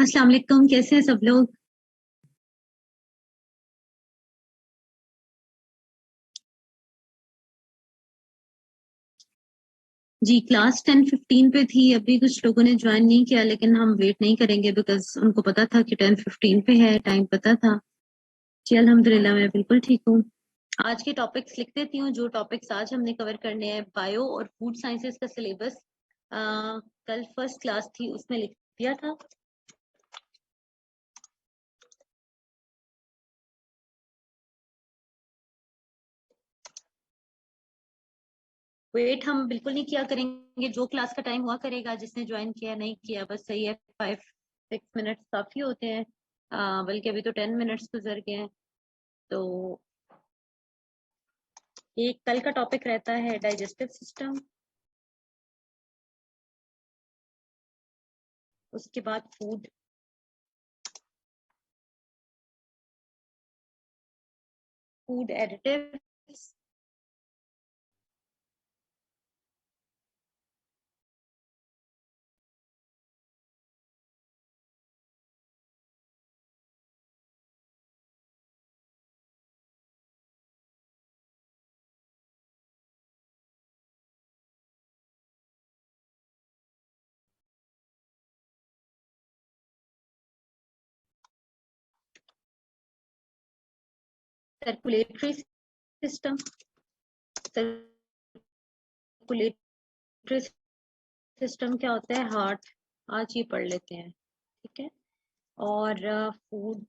अस्सलाम वालेकुम, कैसे हैं सब लोग। जी क्लास 10:15 पे थी। अभी कुछ लोगों ने ज्वाइन नहीं किया, लेकिन हम वेट नहीं करेंगे बिकॉज उनको पता था कि 10:15 पे है, टाइम पता था। जी अल्हम्दुलिल्लाह, मैं बिल्कुल ठीक हूँ। आज के टॉपिक्स लिख देती हूँ। जो टॉपिक्स आज हमने कवर करने हैं, बायो और फूड साइंसेस का सिलेबस कल फर्स्ट क्लास थी उसमें लिख दिया था। वेट हम बिल्कुल नहीं किया करेंगे, जो क्लास का टाइम हुआ करेगा। जिसने ज्वाइन किया नहीं किया बस सही है, 5-6 मिनट्स काफी होते हैं। बल्कि अभी तो 10 मिनट्स गुजर गए हैं। तो एक कल का टॉपिक रहता है डाइजेस्टिव सिस्टम, उसके बाद food, food additives, circulatory system. Circulatory system क्या होता है? हार्ट। आज ये पढ़ लेते हैं, ठीक है। और food,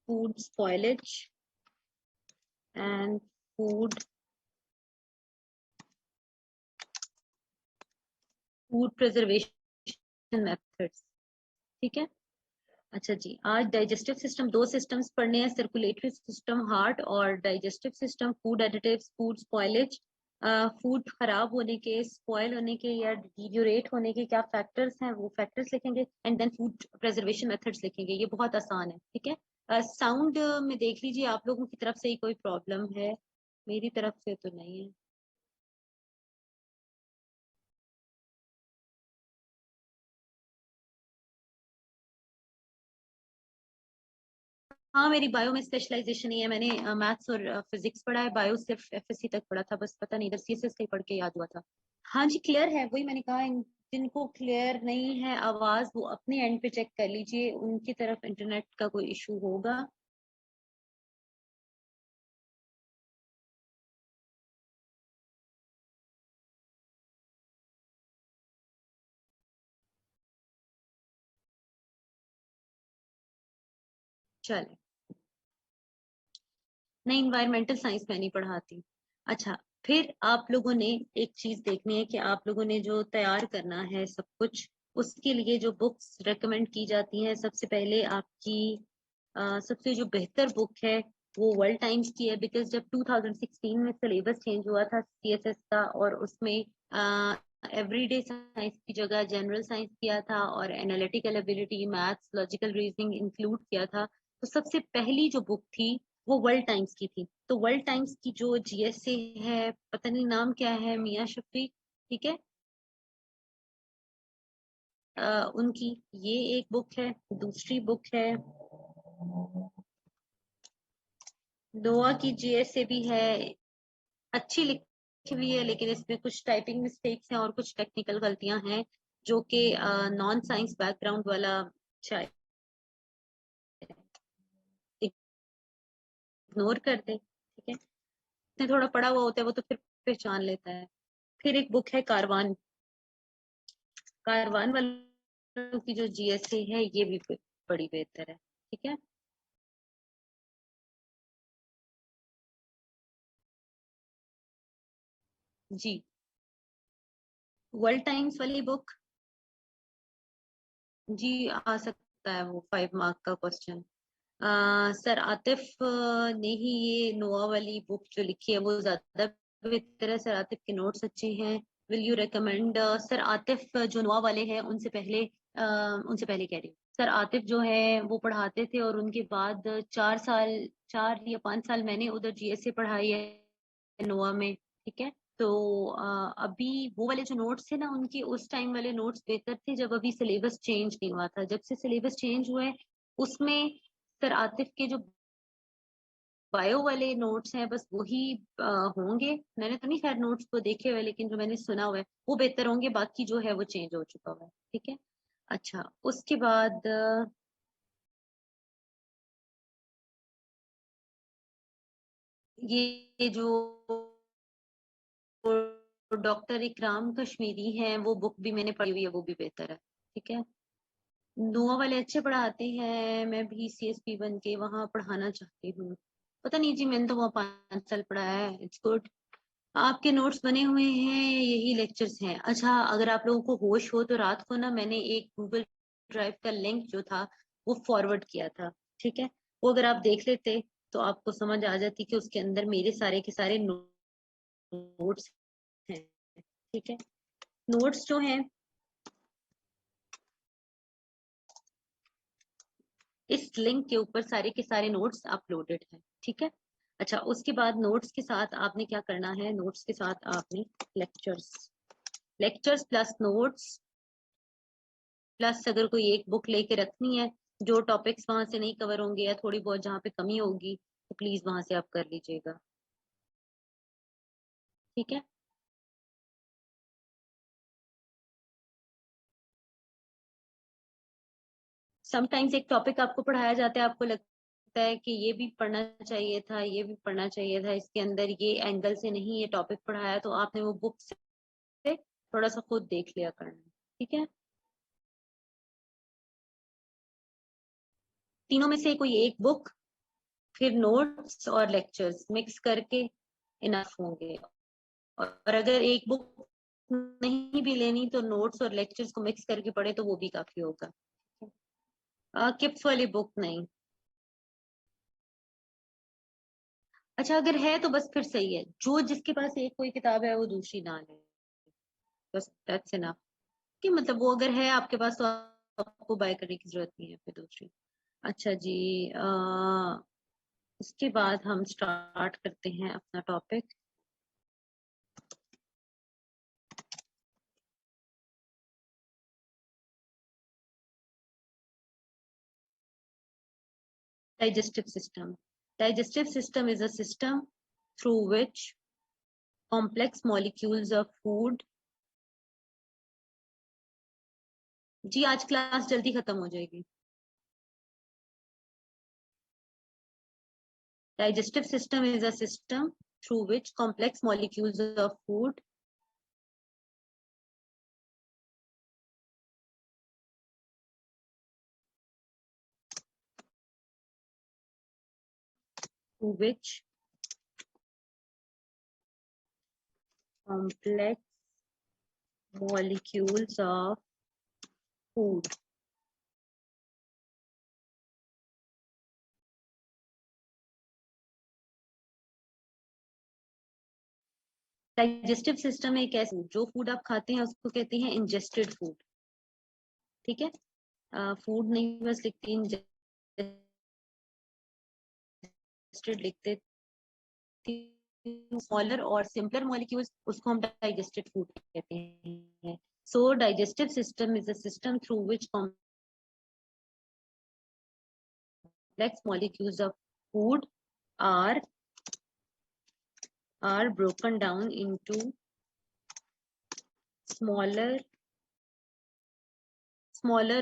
food spoilage and food, food preservation methods, ठीक है। अच्छा जी, आज डाइजेस्टिव सिस्टम, दो सिस्टम्स पढ़ने हैं, सर्कुलेटरी सिस्टम हार्ट और digestive system food additives, food spoilage. Food खराब होने के, स्पॉइल होने के या डिटीरियोरेट होने के क्या फैक्टर्स हैं, वो फैक्टर्स लिखेंगे। And then food preservation methods लिखेंगे। ये बहुत आसान है, ठीक है। साउंड में देख लीजिए आप लोगों की तरफ से ही कोई प्रॉब्लम है? मेरी तरफ से तो नहीं है। हाँ, मेरी बायो में स्पेशलाइजेशन ही है। मैंने मैथ्स और फिजिक्स पढ़ा है, बायो सिर्फ एफएससी तक पढ़ा था बस। पता नहीं इधर सीएसएस कहीं पढ़ के याद हुआ था। हाँ जी, क्लियर है। वही मैंने कहा, जिनको क्लियर नहीं है आवाज, वो अपने एंड पे चेक कर लीजिए, उनकी तरफ इंटरनेट का कोई इशू होगा। चले, नहीं, इन्वायरमेंटल साइंस मैं नहीं पढ़ाती। अच्छा, फिर आप लोगों ने एक चीज देखनी है कि आप लोगों ने जो तैयार करना है सब कुछ, उसके लिए जो बुक्स रेकमेंड की जाती हैं, सबसे पहले आपकी सबसे जो बेहतर बुक है वो वर्ल्ड टाइम्स की है। बिकॉज जब 2016 में सिलेबस चेंज हुआ था सीएसएस का, और उसमें एवरीडे साइंस की जगह जनरल साइंस किया था और analytical ability, maths, logical reasoning include किया था, तो सबसे पहली जो बुक थी वो वर्ल्ड टाइम्स की थी। तो वर्ल्ड टाइम्स की जो जीएसए है, पता नहीं नाम क्या है, मियां शफी, ठीक है। उनकी ये एक बुक है। दूसरी बुक है नोआ की, जीएसए भी है, अच्छी लिखी हुई है, लेकिन इसमें कुछ टाइपिंग मिस्टेक्स हैं और कुछ टेक्निकल गलतियां हैं जो कि नॉन साइंस बैकग्राउंड वाला शायद इग्नोर कर दे, ठीक है। जिसने थोड़ा पढ़ा हुआ होता है वो तो फिर पहचान लेता है। फिर एक बुक है कारवान। कारवान वालों की जो जीएसए है ये भी बड़ी बेहतर है, ठीक है। जी, वर्ल्ड टाइम्स वाली बुक, जी आ सकता है वो 5 मार्क का क्वेश्चन। सर आतिफ ने ही ये नोआ वाली बुक जो लिखी है वो ज्यादा बेहतर है। सर आतिफ के नोट्स अच्छे हैं। Will you recommend? Sir Atif जो नोआ वाले हैं उनसे पहले कह रही हूँ, सर आतिफ जो है वो पढ़ाते थे, और उनके बाद 4 साल, 4 या 5 साल मैंने उधर जीएसए पढ़ाई है नोआ में, ठीक है। तो अभी वो वाले जो नोट्स थे ना, उनके उस टाइम वाले नोट्स बेहतर थे जब अभी सिलेबस चेंज नहीं हुआ था। जब से सिलेबस चेंज हुआ है उसमें सर आतिफ के जो बायो वाले नोट्स हैं बस वही होंगे। मैंने तो नहीं खैर नोट्स को देखे हुए, लेकिन जो मैंने सुना हुआ है वो बेहतर होंगे, बाकी जो है वो चेंज हो चुका हुआ है। ठीक है। अच्छा, उसके बाद ये जो डॉक्टर इकराम कश्मीरी हैं वो बुक भी मैंने पढ़ी हुई है, वो भी बेहतर है। ठीक है। नुआ वाले अच्छे पढ़ाते हैं, मैं भी CSP बन के वहां पढ़ाना चाहती हूँ। पता नहीं जी, मैंने तो वहाँ 5 साल पढ़ा है। It's good. आपके नोट्स बने हुए हैं, यही लेक्चर्स हैं। अच्छा, अगर आप लोगों को होश हो तो रात को ना मैंने एक गूगल ड्राइव का लिंक जो था वो फॉरवर्ड किया था। ठीक है। वो अगर आप देख लेते तो आपको समझ आ जाती कि उसके अंदर मेरे सारे के सारे नोट्स हैं। ठीक है। नोट्स जो हैं इस लिंक के ऊपर सारे के सारे नोट्स अपलोडेड हैं। ठीक है। अच्छा, उसके बाद नोट्स के साथ आपने क्या करना है, नोट्स के साथ आपने lectures, lectures plus notes plus अगर कोई एक बुक लेके रखनी है, जो टॉपिक्स वहां से नहीं कवर होंगे या थोड़ी बहुत जहाँ पे कमी होगी तो प्लीज वहां से आप कर लीजिएगा। ठीक है। समटाइम्स एक टॉपिक आपको पढ़ाया जाता है, आपको लगता है कि ये भी पढ़ना चाहिए था, ये भी पढ़ना चाहिए था, इसके अंदर ये एंगल से नहीं ये टॉपिक पढ़ाया, तो आपने वो बुक से थोड़ा सा खुद देख लिया करना। ठीक है। तीनों में से कोई एक बुक, फिर नोट्स और लेक्चर्स मिक्स करके इनफ होंगे। और अगर एक बुक नहीं भी लेनी तो नोट्स और लेक्चर्स को मिक्स करके पढ़े तो वो भी काफी होगा। किप्स वाली बुक नहीं। अच्छा, अगर है तो बस फिर सही है, जो जिसके पास एक कोई किताब है वो दूसरी ना ले, बस दैट्स इनफ। कि मतलब वो अगर है आपके पास तो आपको बाय करने की जरूरत नहीं है फिर दूसरी। अच्छा जी, इसके बाद हम स्टार्ट करते हैं अपना topic. Digestive system. Digestive system is a system through which complex molecules of food। जी आज क्लास जल्दी खत्म हो जाएगी। Digestive system is a system through which complex molecules of food through which complex molecules of food digestive system एक ऐसे जो food आप खाते हैं उसको कहते हैं इंजेस्टेड फूड। ठीक है। फूड नहीं बस लिखते, इंजेस्टेड लिखते। स्मॉलर और सिंपलर मॉलिक्यूल्स उसको हम डाइजेस्टेड फूड कहते हैं। So digestive system is a system through which complex molecules of food are are broken down into smaller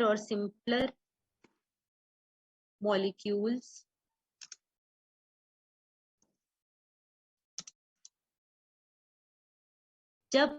or simpler molecules जब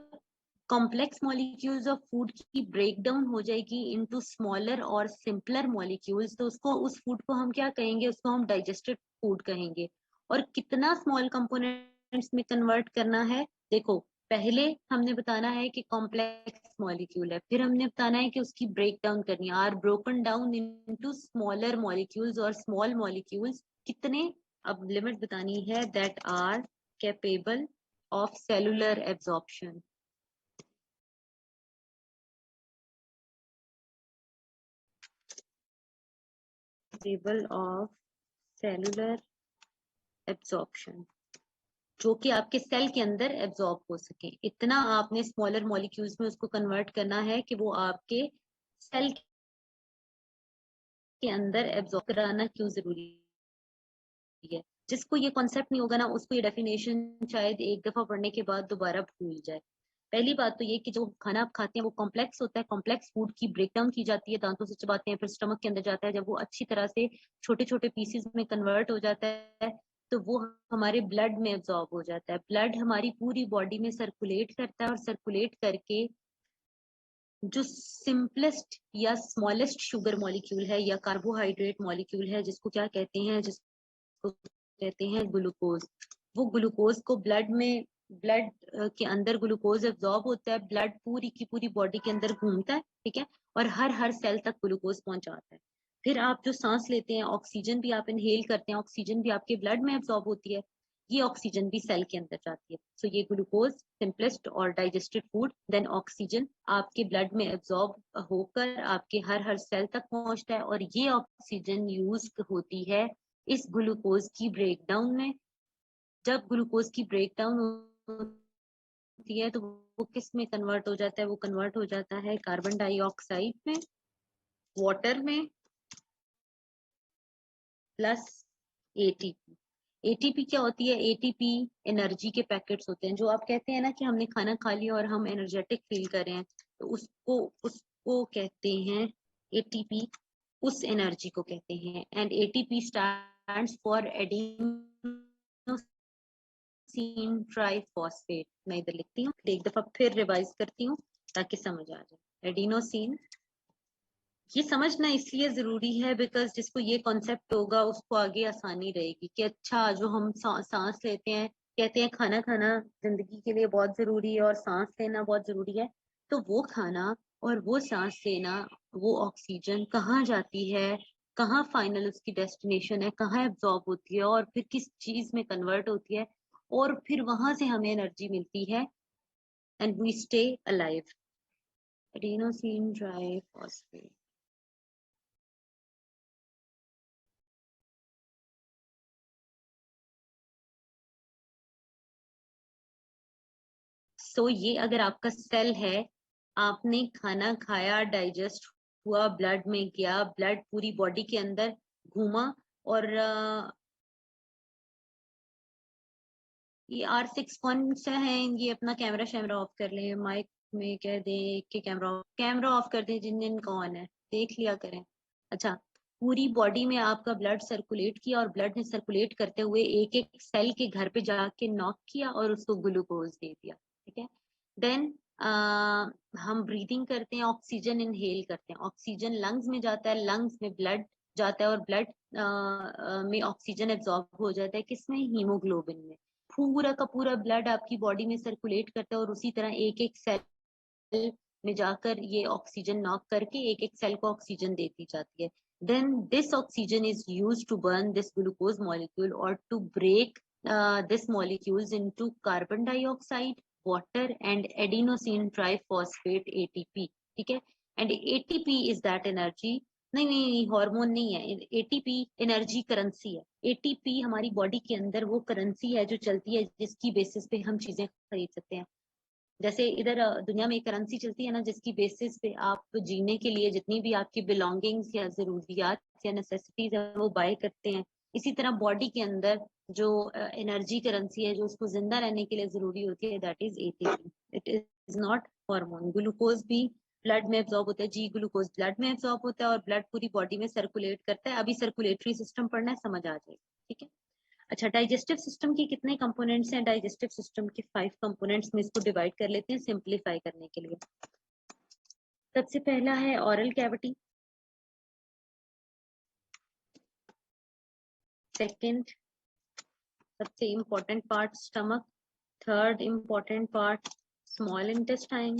कॉम्प्लेक्स मॉलिक्यूल्स ऑफ फूड की breakdown हो जाएगी into smaller और simpler molecules तो उसको उस फूड को हम क्या कहेंगे, उसको हम डाइजेस्टेड फूड कहेंगे। और कितना स्मॉल कंपोनेंट्स में कन्वर्ट करना है, देखो पहले हमने बताना है कि कॉम्प्लेक्स मॉलिक्यूल है, फिर हमने बताना है कि उसकी ब्रेक डाउन करनी है, or broken down into smaller molecules. और स्मॉल मॉलिक्यूल्स कितने, अब लिमिट बतानी है, that are capable of cellular absorption। Capable of cellular absorption। जो कि आपके सेल के अंदर एब्जॉर्ब हो सके। इतना आपने स्मॉलर मॉलिक्यूल्स में उसको कन्वर्ट करना है कि वो आपके सेल के अंदर एब्जॉर्ब कराना क्यों जरूरी है। जिसको ये कॉन्सेप्ट नहीं होगा ना, उसको ये डेफिनेशन शायद एक दफा पढ़ने के बाद दोबारा भूल जाए। पहली बात तो ये कि जो खाना आप खाते हैं वो कॉम्प्लेक्स होता है, कॉम्प्लेक्स फूड की ब्रेकडाउन की जाती है, दांतों से चबाते हैं, फिर स्टमक के अंदर जाता है। जब वो अच्छी तरह से छोटे छोटे पीसेस में कन्वर्ट हो जाता है तो वो हमारे ब्लड में एब्जॉर्ब हो जाता है। ब्लड हमारी पूरी बॉडी में सर्कुलेट करता है और सर्कुलेट करके जो सिंपलेस्ट या स्मॉलेस्ट शुगर मॉलिक्यूल है या कार्बोहाइड्रेट मॉलिक्यूल है, जिसको क्या कहते हैं, जिसको कहते हैं ग्लूकोज, वो ग्लूकोज को ब्लड के अंदर ग्लूकोज एब्जॉर्ब होता है, ब्लड पूरी की पूरी बॉडी के अंदर घूमता है, ठीक है, और हर हर सेल तक ग्लूकोज पहुंचाता है। फिर आप जो सांस लेते हैं, ऑक्सीजन भी आप इनहेल करते हैं, ऑक्सीजन भी आपके ब्लड में एब्जॉर्ब होती है, ये ऑक्सीजन भी सेल के अंदर जाती है। सो ये ग्लूकोज सिंपलेस्ट और डाइजेस्टेड फूड, देन ऑक्सीजन आपके ब्लड में एब्जॉर्ब होकर आपके हर हर सेल तक पहुंचता है, और ये ऑक्सीजन यूज होती है इस ग्लूकोज की ब्रेकडाउन में। जब ग्लूकोज की ब्रेकडाउन होती है तो वो किस में कन्वर्ट हो जाता है, वो कन्वर्ट हो जाता है कार्बन डाइऑक्साइड में, वाटर में, प्लस एटीपी। एटीपी क्या होती है? एटीपी एनर्जी के पैकेट्स होते हैं। जो आप कहते हैं ना कि हमने खाना खा लिया और हम एनर्जेटिक फील कर रहे हैं, तो उसको उसको कहते हैं एटीपी, उस एनर्जी को कहते हैं। And ATP stands for adenosine triphosphate. मैं इधर लिखती हूँ, एक दफा फिर रिवाइज करती हूँ ताकि समझ आ जाए। एडिनोसिन, ये समझना इसलिए जरूरी है बिकॉज जिसको ये कॉन्सेप्ट होगा उसको आगे आसानी रहेगी कि अच्छा, जो हम सांस लेते हैं, कहते हैं खाना खाना जिंदगी के लिए बहुत जरूरी है और सांस लेना बहुत जरूरी है, तो वो खाना और वो सांस लेना, वो ऑक्सीजन कहाँ जाती है, कहाँ फाइनल उसकी डेस्टिनेशन है, कहाँ एब्जॉर्ब होती है और फिर किस चीज में कन्वर्ट होती है, और फिर वहां से हमें एनर्जी मिलती है and we stay alive. Adenosine triphosphate. So ये अगर आपका सेल है, आपने खाना खाया, डाइजेस्ट हुआ, ब्लड में गया, ब्लड पूरी बॉडी के अंदर घूमा, और ये R6 कौन सा है? ये अपना कैमरा शैमरा ऑफ कर ले, माइक में कह दे कि कैमरा ऑफ कर दे, जिन जिन कौन है देख लिया करें। अच्छा, पूरी बॉडी में आपका ब्लड सर्कुलेट किया और ब्लड ने सर्कुलेट करते हुए एक एक सेल के घर पे जाके नॉक किया और उसको ग्लूकोज दे दिया, ठीक है। देन हम ब्रीदिंग करते हैं, ऑक्सीजन इनहेल करते हैं, ऑक्सीजन लंग्स में जाता है, लंग्स में ब्लड जाता है और ब्लड में ऑक्सीजन एब्जॉर्ब हो जाता है, किसमें? हीमोग्लोबिन में। पूरा का पूरा ब्लड आपकी बॉडी में सर्कुलेट करता है और उसी तरह एक एक सेल में जाकर ये ऑक्सीजन नॉक करके एक एक सेल को ऑक्सीजन देती जाती है। Then this oxygen is used to burn this glucose molecule और to break this molecules into carbon dioxide, water and adenosine triphosphate, ATP, ठीक है। And ATP is that energy, नहीं नहीं नहीं, हार्मोन नहीं है, एटीपी एनर्जी करेंसी है। ATP हमारी बॉडी के अंदर वो करेंसी है जो चलती है, जिसकी बेसिस पे हम चीजें खरीद सकते हैं। जैसे इधर दुनिया में एक करेंसी चलती है ना, जिसकी बेसिस पे आप जीने के लिए जितनी भी आपकी बिलोंगिंग्स या जरूरियात या नेसेसिटीज है वो बाय करते हैं। इसी तरह बॉडी के अंदर जो एनर्जी करेंसी है, जो उसको जिंदा रहने के लिए जरूरी होती है, that is ATP. It is not hormone. Glucose भी ब्लड में एब्जॉर्ब होता है, जी ग्लूकोज ब्लड में एब्जॉर्ब होता है और ब्लड पूरी बॉडी में सर्कुलेट करता है। अभी सर्कुलेटरी सिस्टम पढ़ना है, समझ आ जाएगा, ठीक है। अच्छा, डाइजेस्टिव सिस्टम की कितने कंपोनेंट्स हैं? डाइजेस्टिव सिस्टम के 5 कंपोनेंट्स में इसको डिवाइड कर लेते हैं सिंप्लीफाई करने के लिए। सबसे पहला है ऑरल कैविटी, सेकंड सबसे important part stomach, third important part small intestine,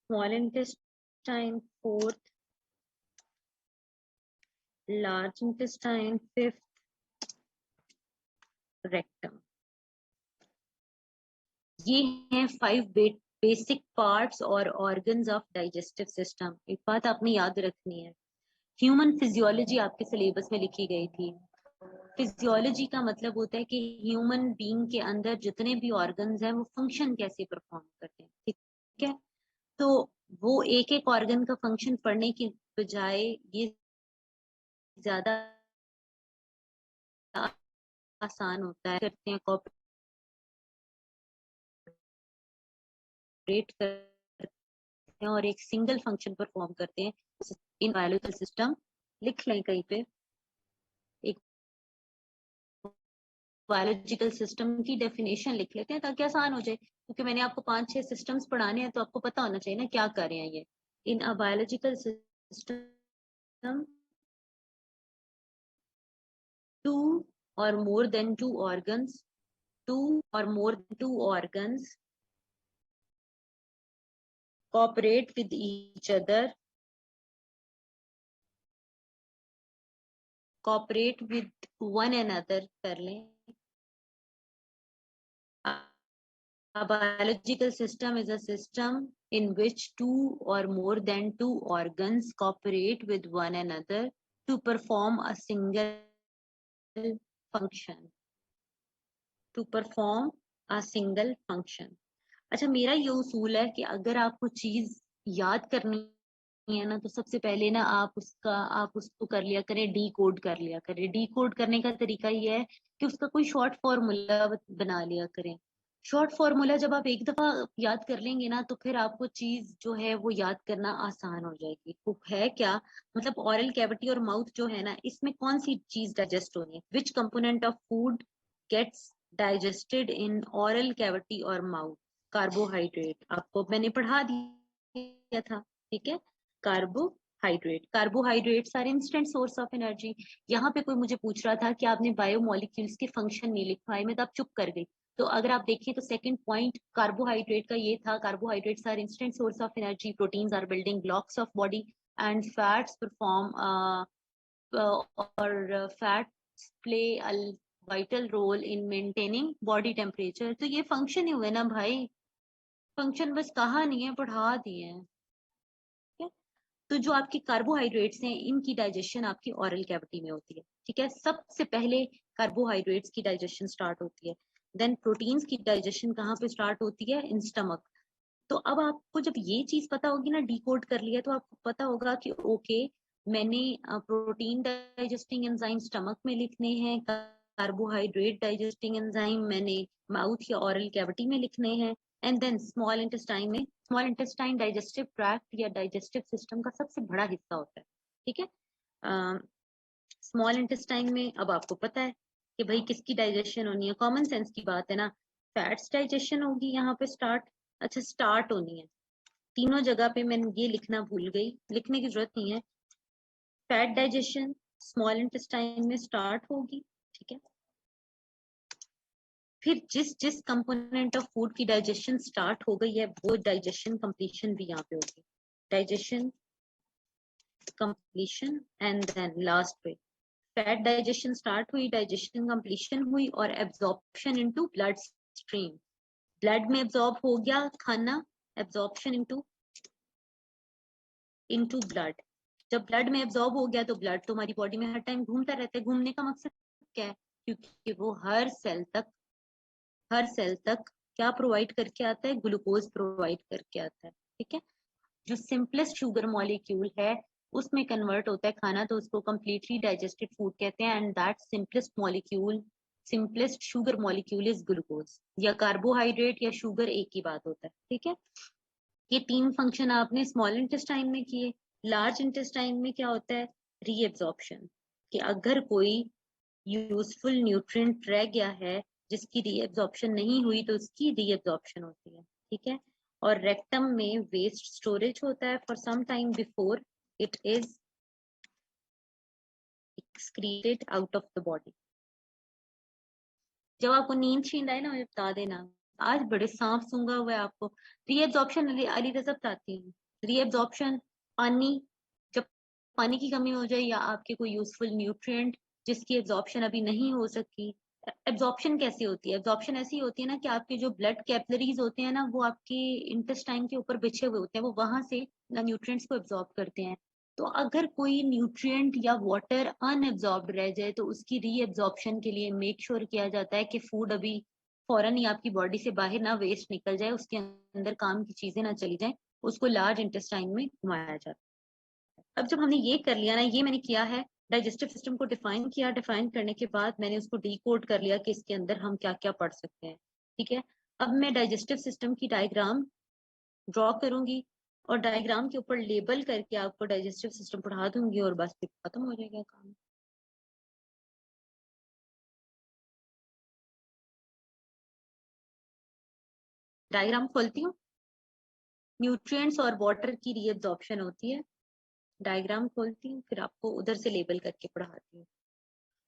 small intestine fourth, large intestine fifth, rectum. ये हैं 5 बेसिक पार्ट्स और ऑर्गन्स ऑफ डाइजेस्टिव सिस्टम। एक बात आपने याद रखनी है, ह्यूमन फिजियोलॉजी आपके सिलेबस में लिखी गई थी। फिजियोलॉजी का मतलब होता है कि ह्यूमन बीइंग के अंदर जितने भी ऑर्गन्स हैं वो फंक्शन कैसे परफॉर्म करते हैं, ठीक है। तो वो एक एक ऑर्गन का फंक्शन पढ़ने की बजाय ये ज्यादा आसान होता है, करते हैं कॉपरेट करते हैं और एक सिंगल फंक्शन परफॉर्म करते हैं इन बायोलॉजिकल सिस्टम। लिख लें कहीं पे, एक बायोलॉजिकल सिस्टम की डेफिनेशन लिख लेते हैं ताकि आसान हो जाए, क्योंकि मैंने आपको 5-6 सिस्टम्स पढ़ाने हैं तो आपको पता होना चाहिए ना क्या कर रहे हैं ये। In a biological system, two or more than two organs, cooperate with each other, cooperate with one another कर लें। A biological system is a system in which two or more than two organs cooperate with one another to perform a single function, to perform a single function। अच्छा, मेरा ये उसूल है कि अगर आपको चीज याद करनी है ना, तो सबसे पहले ना आप उसको कर लिया करें, डी कोड कर लिया करें। डी कोड करने का तरीका ये है कि उसका कोई शॉर्ट फॉर्मूला बना लिया करें। शॉर्ट फॉर्मूला जब आप एक दफा याद कर लेंगे ना, तो फिर आपको चीज जो है वो याद करना आसान हो जाएगी। वो है क्या, मतलब ऑरल कैविटी और माउथ जो है ना, इसमें कौन सी चीज डाइजेस्ट होनी है, which component of food gets digested in oral cavity और माउथ। कार्बोहाइड्रेट आपको मैंने पढ़ा दिया था, ठीक है। Carbohydrates are instant source of energy. यहाँ पे कोई मुझे पूछ रहा था कि आपने बायोमोलिक्यूल्स के फंक्शन नहीं लिखवाए, मैं तो आप चुप कर गई। तो अगर आप देखें तो सेकंड पॉइंट कार्बोहाइड्रेट का ये था, carbohydrates are instant source of energy, proteins are building blocks of body, and fats perform और fats play a vital role in maintaining body temperature. तो ये फंक्शन ही हुए ना भाई, फंक्शन बस कहा नहीं है, पढ़ा दिए हैं। तो जो आपके कार्बोहाइड्रेट्स हैं, इनकी डाइजेशन आपकी ऑरल कैविटी में होती है, ठीक है। सबसे पहले कार्बोहाइड्रेट्स की डाइजेशन स्टार्ट होती है, देन प्रोटीन्स की डाइजेशन कहाँ पे स्टार्ट होती है, इन स्टमक। तो अब आपको जब ये चीज पता होगी ना, डिकोड कर लिया, तो आपको पता होगा कि ओके, मैंने प्रोटीन डाइजेस्टिंग एंजाइम स्टमक में लिखने हैं, कार्बोहाइड्रेट डाइजेस्टिंग एंजाइम मैंने माउथ या ऑरल कैविटी में लिखने हैं, एंड देन स्मॉल इंटेस्टाइन में। स्मॉल इंटेस्टाइन डाइजेस्टिव ट्रैक्ट या डाइजेस्टिव सिस्टम का सबसे बड़ा हिस्सा होता है, ठीक है। स्मॉल इंटेस्टाइन में अब आपको पता है कि भाई किसकी डाइजेशन होनी है, कॉमन सेंस की बात है ना, फैट्स डाइजेशन होगी यहाँ पे स्टार्ट। अच्छा, स्टार्ट होनी है तीनों जगह पे, मैंने ये लिखना भूल गई, लिखने की जरूरत नहीं है। फैट डाइजेशन स्मॉल इंटेस्टाइन में स्टार्ट होगी, ठीक है। फिर जिस जिस कंपोनेंट ऑफ फूड की डाइजेशन स्टार्ट हो गई है, वो डाइजेशन कंप्लीशन भी यहाँ पे होगी, digestion completion, and then last पे फैट डाइजेशन स्टार्ट हुई, डाइजेशन कंप्लीशन हुई, और absorption into blood stream. Blood में एब्जॉर्ब हो गया खाना, एब्जॉर्प्शन इनटू ब्लड। जब ब्लड में एब्जॉर्ब हो गया, तो ब्लड तो हमारी बॉडी में हर टाइम घूमता रहता है। घूमने का मकसद क्या है, क्योंकि वो हर सेल तक क्या प्रोवाइड करके आता है, ग्लूकोज प्रोवाइड करके आता है, ठीक है। जो सिंपलेस्ट शुगर मॉलिक्यूल है उसमें कन्वर्ट होता है खाना, तो उसको कंप्लीटली डाइजेस्टेड फूड कहते हैं, and that simplest sugar molecule is glucose. या कार्बोहाइड्रेट या शुगर एक ही बात होता है, ठीक है। ये तीन फंक्शन आपने स्मॉल इंटेस्टाइन में किए। लार्ज इंटेस्टाइन में क्या होता है, रीएब्जॉर्प्शन, कि अगर कोई यूजफुल न्यूट्रिएंट रह गया है जिसकी रीएब्जॉर्प्शन नहीं हुई, तो उसकी रीएब्जॉर्प्शन होती है, ठीक है। और रेक्टम में वेस्ट स्टोरेज होता है for some time before it is excreted out of the body. जब आपको नींद शींद आए ना, मुझे बता देना, आज बड़े सांप सूंघा हुआ है आपको। रीएब्जॉर्प्शन अली रजा बताती हूँ। रीएब्जॉर्प्शन पानी, जब पानी की कमी हो जाए या आपके कोई यूजफुल न्यूट्रिएंट जिसकी एब्जॉर्प्शन अभी नहीं हो सकी, एब्जॉर्प्शन कैसी होती है? एब्जॉर्प्शन ऐसी होती है ना कि आपके जो ब्लड कैपिलरीज होते हैं ना, वो आपके इंटेस्टाइन के ऊपर बिछे हुए होते हैं, वो वहां से न्यूट्रिएंट्स को एब्जॉर्ब करते हैं। तो अगर कोई न्यूट्रिएंट या वाटर अनएब्जॉर्ब्ड रह जाए तो उसकी रीएब्जॉर्प्शन के लिए मेक श्योर किया जाता है कि फूड अभी फौरन ही आपकी बॉडी से बाहर ना वेस्ट निकल जाए, उसके अंदर काम की चीजें ना चली जाए, उसको लार्ज इंटेस्टाइन में घुमाया जाता है। अब जब हमने ये कर लिया ना, ये मैंने किया है, डाइजेस्टिव सिस्टम को डिफाइन किया, डिफाइन करने के बाद मैंने उसको डिकोड कर लिया कि इसके अंदर हम क्या क्या पढ़ सकते हैं। ठीक है, अब मैं डाइजेस्टिव सिस्टम की डायग्राम ड्रॉ करूंगी और डायग्राम के ऊपर लेबल करके आपको डाइजेस्टिव सिस्टम पढ़ा दूंगी और बस फिर खत्म हो जाएगा काम। डायग्राम खोलती हूँ, न्यूट्रिएंट्स और वाटर की रीअब्जॉर्प्शन होती है। डायग्राम खोलती हूँ, फिर आपको उधर से लेबल करके पढ़ाती हूँ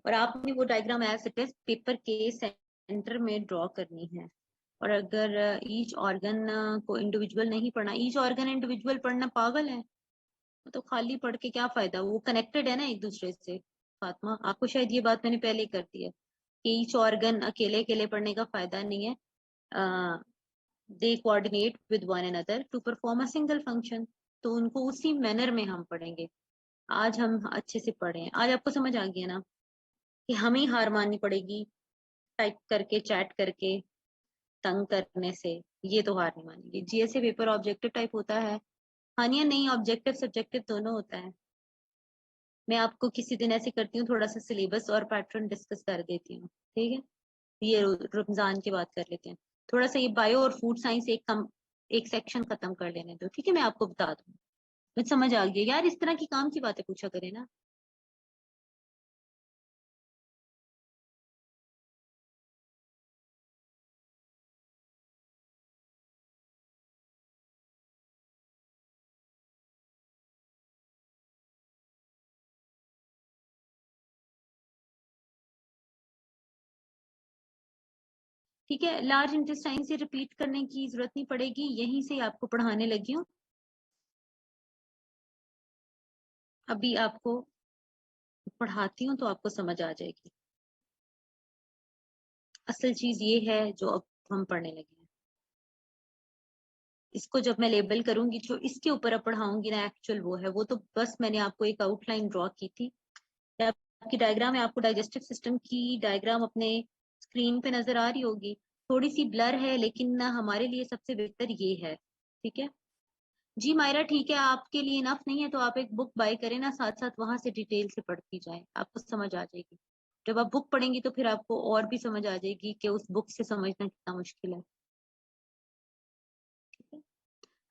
और आपने वो diagram as it is paper के सेंटर में ड्रॉ करनी है। और अगर ईच ऑर्गन को इंडिविजुअल नहीं पढ़ना, ईच ऑर्गन इंडिविजुअल पढ़ना पागल है, तो खाली पढ़ के क्या फायदा, वो कनेक्टेड है ना एक दूसरे से। फातिमा, आपको शायद ये बात मैंने पहले ही कर दी है कि ईच ऑर्गन अकेले अकेले पढ़ने का फायदा नहीं है। They coordinate with one another to perform a single function. तो उनको उसी मैनर में हम पढ़ेंगे। आज हम अच्छे से पढ़े हैं, आज आपको समझ आ गया ना कि हमें ही हार माननी पड़ेगी टाइप करके, चैट करके, तंग करने से। ये तो हार नहीं मानेगी। जीएसए पेपर ऑब्जेक्टिव टाइप होता है। हाँ या नहीं, ऑब्जेक्टिव सब्जेक्टिव दोनों होता है। मैं आपको किसी दिन ऐसे करती हूँ, थोड़ा सा सिलेबस और पैटर्न डिस्कस कर देती हूँ, ठीक है। ये रमजान की बात कर लेते हैं। थोड़ा सा ये बायो और फूड साइंस एक सेक्शन खत्म कर लेने दो, ठीक है, मैं आपको बता दूँ। मुझे समझ आ गया यार, इस तरह की काम की बातें पूछा करें ना। ठीक है, लार्ज इंटेस्टाइन से रिपीट करने की जरूरत नहीं पड़ेगी, यहीं से आपको पढ़ाने लगी हूँ। अभी आपको पढ़ाती हूँ तो आपको समझ आ जाएगी। असल चीज ये है जो अब हम पढ़ने लगे हैं। इसको जब मैं लेबल करूंगी, जो इसके ऊपर अब पढ़ाऊंगी ना, एक्चुअल वो है, वो तो बस मैंने आपको एक आउटलाइन ड्रॉ की थी। आपकी डायग्राम है, आपको डाइजेस्टिव सिस्टम की डायग्राम अपने स्क्रीन पे नजर आ रही होगी। थोड़ी सी ब्लर है, लेकिन ना हमारे लिए सबसे बेहतर ये है। ठीक है जी मायरा, ठीक है, आपके लिए इनफ नहीं है तो आप एक बुक बाय करें ना, साथ साथ वहां से डिटेल से पढ़ती जाए, आपको समझ आ जाएगी। जब आप बुक पढ़ेंगी तो फिर आपको और भी समझ आ जाएगी कि उस बुक से समझना कितना मुश्किल है। ठीक है,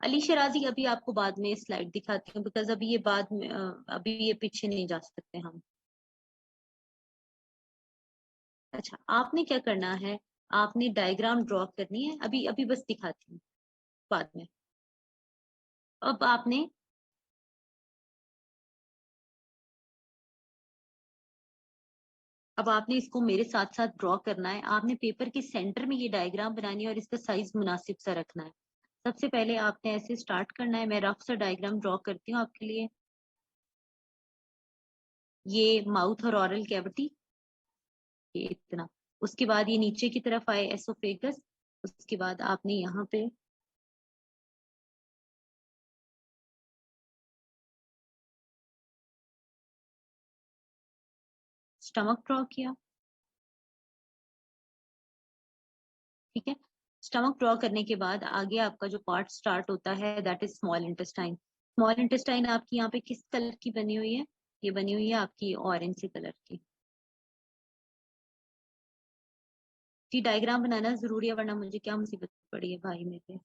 अली शराजी अभी आपको बाद में स्लाइड दिखाती हूँ, बिकॉज अभी ये बाद में अभी ये पीछे नहीं जा सकते हम। अच्छा, आपने क्या करना है, आपने डायग्राम ड्रॉ करनी है, अभी अभी बस दिखाती हूँ बाद में। अब आपने अब आपने इसको मेरे साथ साथ ड्रॉ करना है। आपने पेपर के सेंटर में ये डायग्राम बनानी है और इसका साइज मुनासिब सा रखना है। सबसे पहले आपने ऐसे स्टार्ट करना है, मैं रफ सा डायग्राम ड्रॉ करती हूँ आपके लिए। ये माउथ और ऑरल कैविटी, ये इतना। उसके बाद ये नीचे की तरफ आए एसोफेगस। उसके बाद आपने यहाँ पे स्टमक ड्रॉ किया। ठीक है, स्टमक ड्रॉ करने के बाद आगे आपका जो पार्ट स्टार्ट होता है that is small intestine. Small intestine आपकी यहाँ पे किस कलर की बनी हुई है? ये बनी हुई है आपकी ऑरेंज से कलर की। जी, डायग्राम बनाना जरूरी है, वरना मुझे क्या मुसीबत पड़ी है भाई मेरे।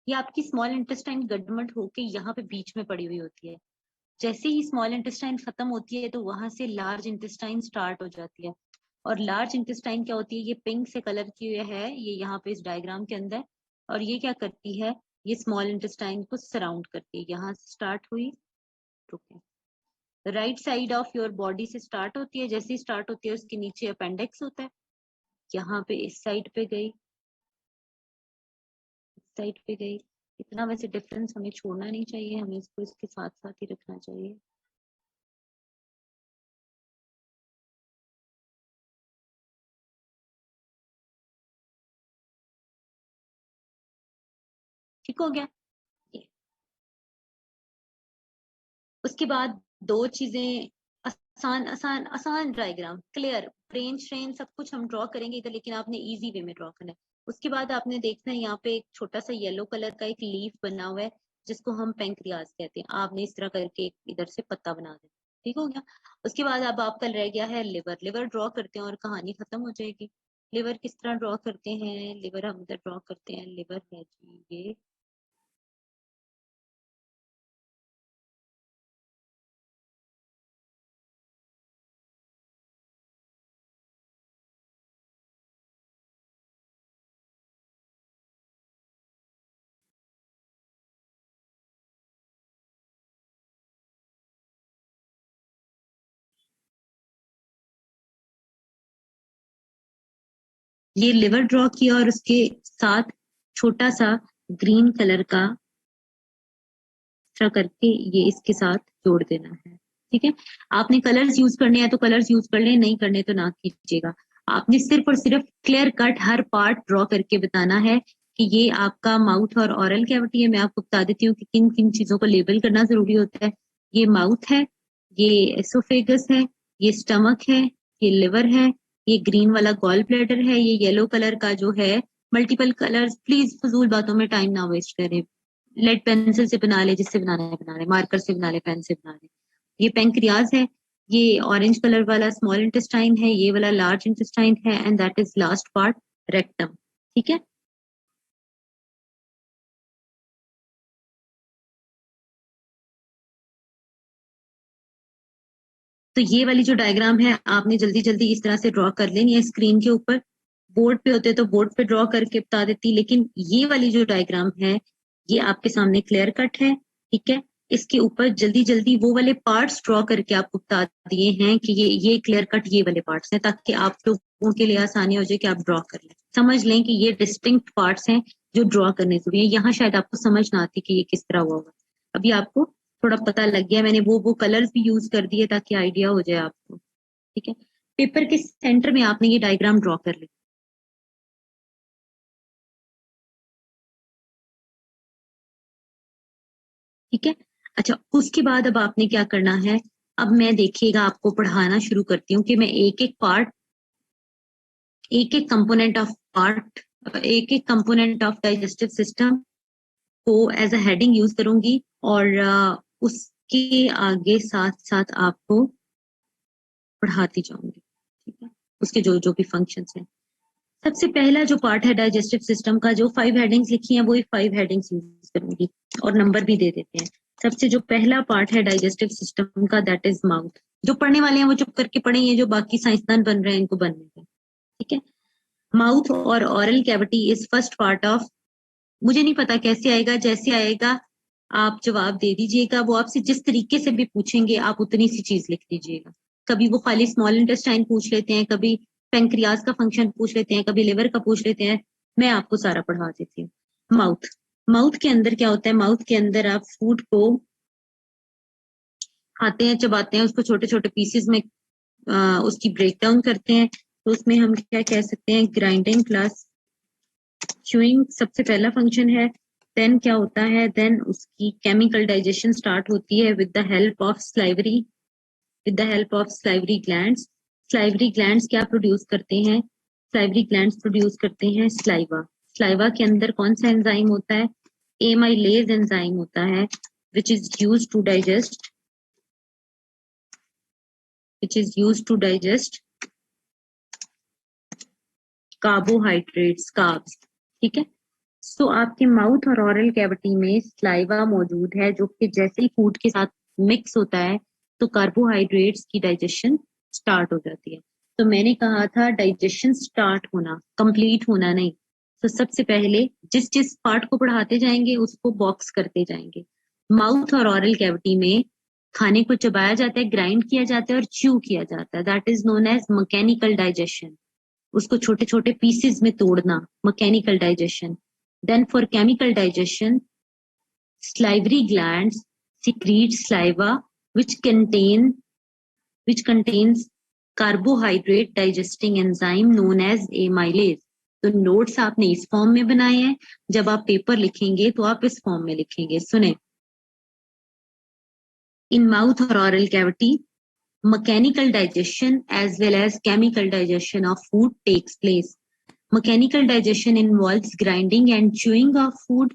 ये आपकी स्मॉल इंटेस्टाइन गडमट होके यहाँ पे बीच में पड़ी हुई होती है। जैसे ही स्मॉल इंटेस्टाइन खत्म होती है तो वहां से लार्ज इंटेस्टाइन स्टार्ट हो जाती है। और लार्ज इंटेस्टाइन क्या होती है, ये पिंक से कलर की है, ये यहाँ पे इस डायग्राम के अंदर। और ये क्या करती है, ये स्मॉल इंटेस्टाइन को सराउंड करती है, यहाँ से स्टार्ट हुई, रुके, right side of your body से स्टार्ट होती है, जैसे ही स्टार्ट होती है उसके नीचे अपेंडिक्स होता है, यहाँ पे इस साइड पे गई, इस साइड पे गई। इतना वैसे डिफरेंस हमें छोड़ना नहीं चाहिए, हमें इसको इसके साथ साथ ही रखना चाहिए। ठीक हो गया। उसके बाद दो चीजें, आसान आसान आसान डायग्राम, क्लियर, ब्रेन स्ट्रेन सब कुछ हम ड्रॉ करेंगे इधर, लेकिन आपने इजी वे में ड्रॉ करना है। उसके बाद आपने देखना है यहाँ पे एक छोटा सा येलो कलर का एक लीफ बना हुआ है, जिसको हम पेंक्रियाज कहते हैं। आपने इस तरह करके इधर से पत्ता बना देना। ठीक हो गया। उसके बाद अब आपका रह गया है लिवर। लिवर ड्रॉ करते हैं और कहानी खत्म हो जाएगी। लिवर किस तरह ड्रॉ करते हैं? लिवर हम इधर ड्रॉ करते हैं। लिवर है जी ये, ये लिवर ड्रॉ किया और उसके साथ छोटा सा ग्रीन कलर का तरह करके ये इसके साथ जोड़ देना है। ठीक है। आपने कलर्स यूज करने हैं तो कलर्स यूज कर लें, नहीं करने तो ना कीजिएगा। आपने सिर्फ और सिर्फ क्लियर कट हर पार्ट ड्रॉ करके बताना है कि ये आपका माउथ और ऑरल कैविटी है। मैं आपको बता देती हूँ कि किन किन चीजों को लेबल करना जरूरी होता है। ये माउथ है, ये एसोफेगस है, ये स्टमक है, ये लिवर है, ये ग्रीन वाला गॉल ब्लैडर है, ये येलो कलर का जो है। मल्टीपल कलर्स, प्लीज फजूल बातों में टाइम ना वेस्ट करें। लेड पेंसिल से बना ले, जिससे बनाना है बना ले, मार्कर से बना ले, पेन से बना ले। ये पेंक्रियाज है, ये ऑरेंज कलर वाला स्मॉल इंटेस्टाइन है, ये वाला लार्ज इंटेस्टाइन है, and that is last part rectum. ठीक है। तो ये वाली जो डायग्राम है आपने जल्दी जल्दी इस तरह से ड्रॉ कर लेनी है स्क्रीन के ऊपर। बोर्ड पे होते तो बोर्ड पे ड्रॉ करके बता देती, लेकिन ये वाली जो डायग्राम है ये आपके सामने क्लियर कट है। ठीक है। इसके ऊपर जल्दी जल्दी वो वाले पार्ट्स ड्रॉ करके आपको बता दिए हैं कि ये क्लियर कट ये वाले पार्ट्स हैं, ताकि आप लोगों के लिए आसानी हो जाए कि आप ड्रॉ कर लें। समझ लें कि ये डिस्टिंक्ट पार्ट्स हैं जो ड्रॉ करने जरूरी है। यहाँ शायद आपको समझ ना आती कि ये किस तरह हुआ होगा। अभी आपको थोड़ा पता लग गया। मैंने वो कलर्स भी यूज कर दिए ताकि आइडिया हो जाए आपको। ठीक है। पेपर के सेंटर में आपने ये डायग्राम ड्रॉ कर ली। ठीक है। अच्छा, उसके बाद अब आपने क्या करना है? अब मैं देखिएगा आपको पढ़ाना शुरू करती हूँ कि मैं एक एक पार्ट, एक एक कंपोनेंट ऑफ पार्ट, एक एक कंपोनेंट ऑफ डाइजेस्टिव सिस्टम को एज अ हेडिंग यूज करूंगी, और उसके आगे साथ साथ आपको पढ़ाती जाऊंगी। ठीक है। उसके जो जो भी फंक्शंस हैं। सबसे पहला जो पार्ट है डाइजेस्टिव सिस्टम का, जो 5 हेडिंग्स लिखी हैं वही 5 हेडिंग्स यूज करूंगी, और नंबर भी दे देते हैं। सबसे जो पहला पार्ट है डाइजेस्टिव सिस्टम का, दैट इज माउथ। जो पढ़ने वाले हैं वो चुप करके पढ़ेंगे, जो बाकी साइंसदान बन रहे हैं इनको बनने दें। ठीक है। माउथ और oral cavity is first part of, मुझे नहीं पता कैसे आएगा, जैसे आएगा आप जवाब दे दीजिएगा। वो आपसे जिस तरीके से भी पूछेंगे आप उतनी सी चीज लिख दीजिएगा। कभी वो खाली स्मॉल इंटेस्टाइन पूछ लेते हैं, कभी पेंक्रियाज का फंक्शन पूछ लेते हैं, कभी लिवर का पूछ लेते हैं। मैं आपको सारा पढ़ा देती हूँ। माउथ, माउथ के अंदर क्या होता है? माउथ के अंदर आप फूड को खाते हैं, चबाते हैं, उसको छोटे छोटे पीसेस में उसकी ब्रेक डाउन करते हैं। तो उसमें हम क्या कह सकते हैं? ग्राइंडिंग प्लस च्यूइंग सबसे पहला फंक्शन है। देन क्या होता है? देन उसकी केमिकल डाइजेशन स्टार्ट होती है with the help of salivary, with the help of salivary glands. Salivary glands क्या प्रोड्यूस करते हैं? स्लाइवरी ग्लैंड्स प्रोड्यूस करते हैं स्लाइवा। स्लाइवा के अंदर कौन सा एंजाइम होता है? एमाइलेज एंजाइम होता है, which is use to digest, which is use to digest carbohydrates, carbs. ठीक है। सो आपके माउथ और ऑरल कैविटी में स्लाइवा मौजूद है, जो कि जैसे ही फूड के साथ मिक्स होता है तो कार्बोहाइड्रेट्स की डाइजेशन स्टार्ट हो जाती है। तो मैंने कहा था डाइजेशन स्टार्ट होना, कंप्लीट होना नहीं। तो सबसे पहले जिस जिस पार्ट को पढ़ाते जाएंगे उसको बॉक्स करते जाएंगे। माउथ और ऑरल कैविटी में खाने को चबाया जाता है, ग्राइंड किया जाता है और च्यू किया जाता है, that is known as mechanical digestion. उसको छोटे छोटे पीसेस में तोड़ना, mechanical digestion. Then for chemical digestion, salivary glands secrete saliva which contains carbohydrate digesting enzyme known as amylase। तो नोट्स आपने इस फॉर्म में बनाए हैं, जब आप पेपर लिखेंगे तो आप इस फॉर्म में लिखेंगे। सुने, इन माउथ और oral cavity mechanical digestion as well as chemical digestion of food takes place. Mechanical digestion involves grinding and chewing of food,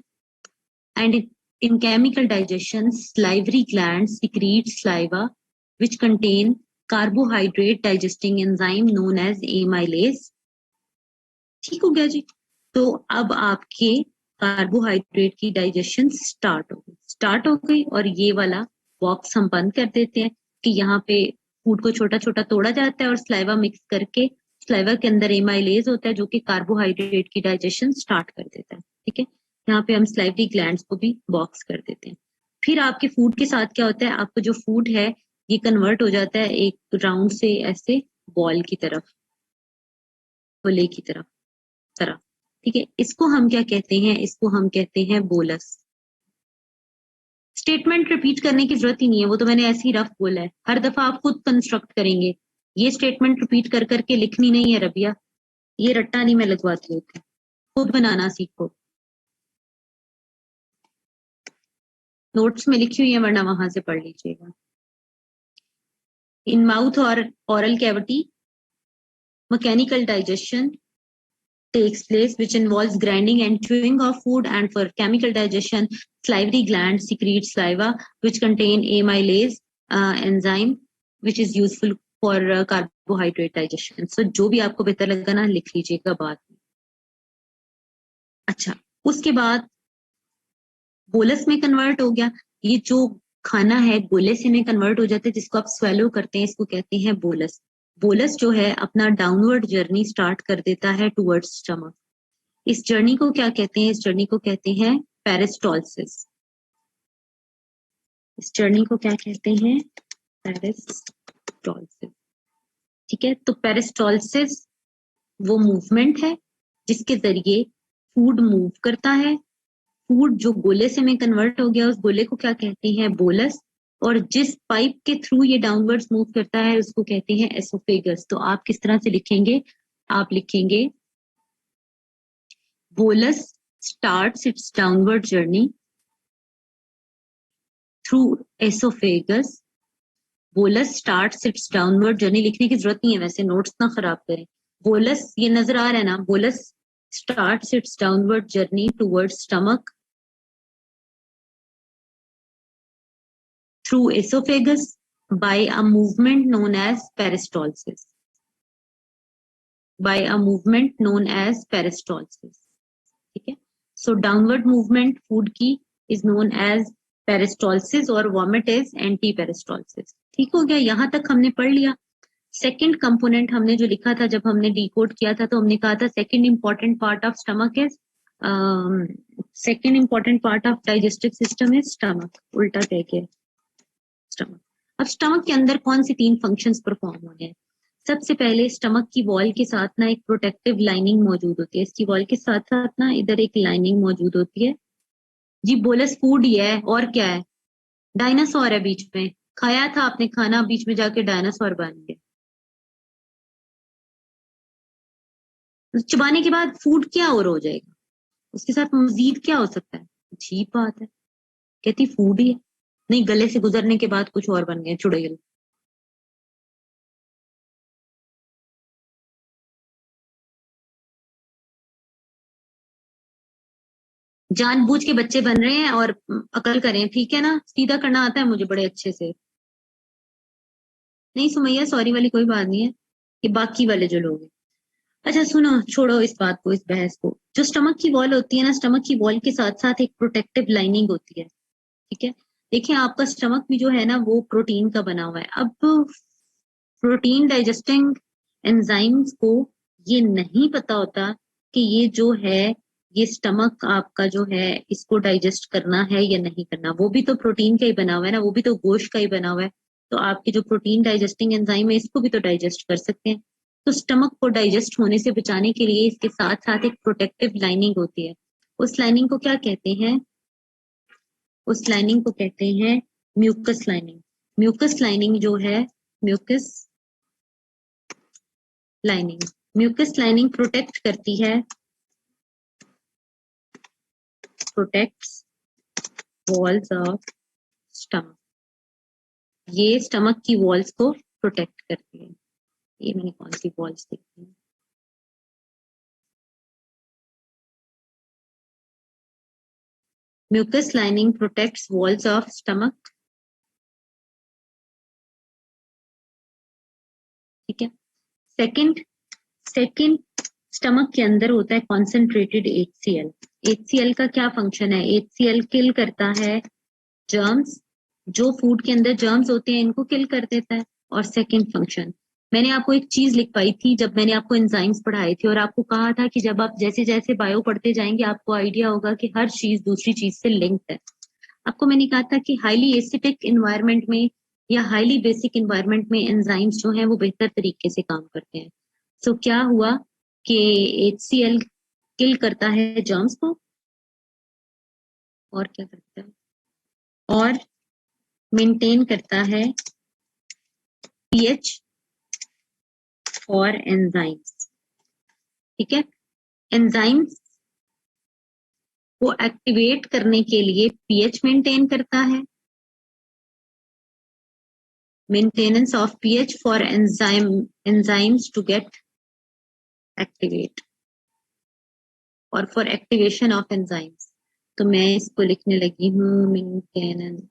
and in chemical digestion, salivary glands secrete saliva which contain carbohydrate digesting enzyme known as amylase। ठीक हो गया जी। तो अब आपके carbohydrate की digestion start हो गई और ये वाला बॉक्स हम बंद कर देते हैं कि यहाँ पे फूड को छोटा छोटा तोड़ा जाता है और स्लाइवा मिक्स करके स्लाइवा के अंदर एमाइलेज होता है जो कि कार्बोहाइड्रेट की डाइजेशन स्टार्ट कर देता है। ठीक है, यहाँ पे हम स्लाइवरी ग्लैंड्स को भी बॉक्स कर देते हैं। फिर आपके फूड के साथ क्या होता है, आपका जो फूड है ये कन्वर्ट हो जाता है एक राउंड से ऐसे बॉल की तरफ, गोले की तरफ। ठीक है, इसको हम क्या कहते हैं, इसको हम कहते हैं बोलस। स्टेटमेंट रिपीट करने की जरूरत ही नहीं है, वो तो मैंने ऐसे ही रफ बोला है, हर दफा आप खुद कंस्ट्रक्ट करेंगे। ये स्टेटमेंट रिपीट कर करके लिखनी नहीं है रबिया, ये रट्टा नहीं मैं लगवाती होती, खुद बनाना सीखो। नोट्स में लिखी हुई है वरना वहां से पढ़ लीजिएगा। इन माउथ और oral cavity, mechanical digestion takes place which involves grinding and chewing of food, and for chemical digestion, salivary glands secrete saliva which contain amylase enzyme which is useful for carbohydrate digestion। So जो भी आपको बेहतर लगा ना लिख लीजिएगा बाद में। अच्छा, उसके बाद बोलस में कन्वर्ट हो गया, ये जो खाना है गोले से में कन्वर्ट हो जाता है जिसको आप स्वेलो करते हैं, इसको कहते हैं बोलस। बोलस जो है अपना डाउनवर्ड जर्नी स्टार्ट कर देता है टुवर्ड्स स्टमक। इस जर्नी को क्या कहते हैं, इस जर्नी को कहते हैं पेरिस्टोलसिस। इस जर्नी को क्या कहते हैं, पेरिस्टोलसिस। ठीक है, तो पेरिस्टोलसिस वो मूवमेंट है जिसके जरिए फूड मूव करता है। फूड जो गोले से में कन्वर्ट हो गया उस गोले को क्या कहते हैं, बोलस, और जिस पाइप के थ्रू ये डाउनवर्ड्स मूव करता है उसको कहते हैं एसोफेगस। तो आप किस तरह से लिखेंगे, आप लिखेंगे bolus starts its downward journey through esophagus। bolus starts its downward journey लिखने की जरूरत नहीं है वैसे, नोट्स ना खराब करें। bolus ये नजर आ रहा है ना, bolus starts its downward journey towards stomach through esophagus by a movement known as peristalsis। by a movement known as peristalsis। ठीक है, सो डाउनवर्ड मूवमेंट फूड की इज नोन एज पेरिस्टोलसिस और वॉमिट इज एंटी पेरिस्टोलसिस। ठीक हो गया, यहां तक हमने पढ़ लिया। सेकंड कंपोनेंट हमने जो लिखा था जब हमने डिकोड किया था, तो हमने कहा था second important part of stomach is second important part of digestive system is stomach. उल्टा कह के स्टमक। अब स्टमक के अंदर कौन सी 3 फंक्शंस परफॉर्म होने हैं। सबसे पहले स्टमक की वॉल के साथ ना एक प्रोटेक्टिव लाइनिंग मौजूद होती है, इसकी वॉल के साथ साथ ना इधर एक लाइनिंग मौजूद होती है जी। बोलस फूड ही है और क्या है, डायनासोर है बीच में, खाया था आपने खाना, बीच में जाके डायनासोर बन गया। चबाने के बाद फूड क्या और हो जाएगा, उसके साथ मजीद क्या हो सकता है, अजीब बात है। कहती फूड ही है, नहीं गले से गुजरने के बाद कुछ और बन गया, चुड़ैल। जानबूझ के बच्चे बन रहे हैं और अकल करें, ठीक है ना, सीधा करना आता है मुझे बड़े अच्छे से। नहीं सुमैया, सॉरी वाली कोई बात नहीं है, ये बाकी वाले जो लोग हैं। अच्छा सुनो, छोड़ो इस बात को, इस बहस को। जो स्टमक की वॉल होती है ना, स्टमक की वॉल के साथ साथ एक प्रोटेक्टिव लाइनिंग होती है। ठीक है, देखिए आपका स्टमक भी जो है ना वो प्रोटीन का बना हुआ है। अब प्रोटीन डाइजेस्टिंग एंजाइम्स को ये नहीं पता होता कि ये जो है ये स्टमक आपका जो है इसको डाइजेस्ट करना है या नहीं करना। वो भी तो प्रोटीन का ही बना हुआ है ना, वो भी तो गोश्त का ही बना हुआ है। तो आपके जो प्रोटीन डाइजेस्टिंग एंजाइम है इसको भी तो डाइजेस्ट कर सकते हैं। तो स्टमक को डाइजेस्ट होने से बचाने के लिए इसके साथ साथ एक प्रोटेक्टिव लाइनिंग होती है। उस लाइनिंग को क्या कहते हैं? उस लाइनिंग को कहते हैं म्यूकस लाइनिंग। म्यूकस लाइनिंग जो है, mucus lining, mucus lining protect करती है, प्रोटेक्ट्स वॉल्स ऑफ स्टमक। ये स्टमक की वॉल्स को प्रोटेक्ट करती है। ये मैंने कौन सी वॉल्स देखी है? Mucus lining protects walls of stomach. ठीक है। सेकंड सेकंड स्टमक के अंदर होता है कॉन्सेंट्रेटेड HCl। HCl का क्या फंक्शन है? HCl किल करता है जर्म्स, जो फूड के अंदर जर्म्स होते हैं इनको किल कर देता है। और सेकंड फंक्शन, मैंने आपको एक चीज लिख पाई थी जब मैंने आपको एंजाइम्स पढ़ाए थे, और आपको कहा था कि जब आप जैसे जैसे बायो पढ़ते जाएंगे आपको आइडिया होगा कि हर चीज दूसरी चीज से लिंक्ड है। आपको मैंने कहा था कि हाईली एसिडिक इन्वायरमेंट में या हाईली बेसिक इन्वायरमेंट में एंजाइम्स जो हैं वो बेहतर तरीके से काम करते हैं। सो क्या हुआ कि HCl किल करता है जर्म्स को, और क्या करता है, और मेंटेन करता है पीएच और एंजाइम्स। ठीक है। एंजाइम्स को एक्टिवेट करने के लिए पीएच मेंटेन करता है, maintenance of pH for enzymes to get activate और फॉर एक्टिवेशन ऑफ एंजाइम्स। तो मैं इसको लिखने लगी हूँ मेंटेनेंस,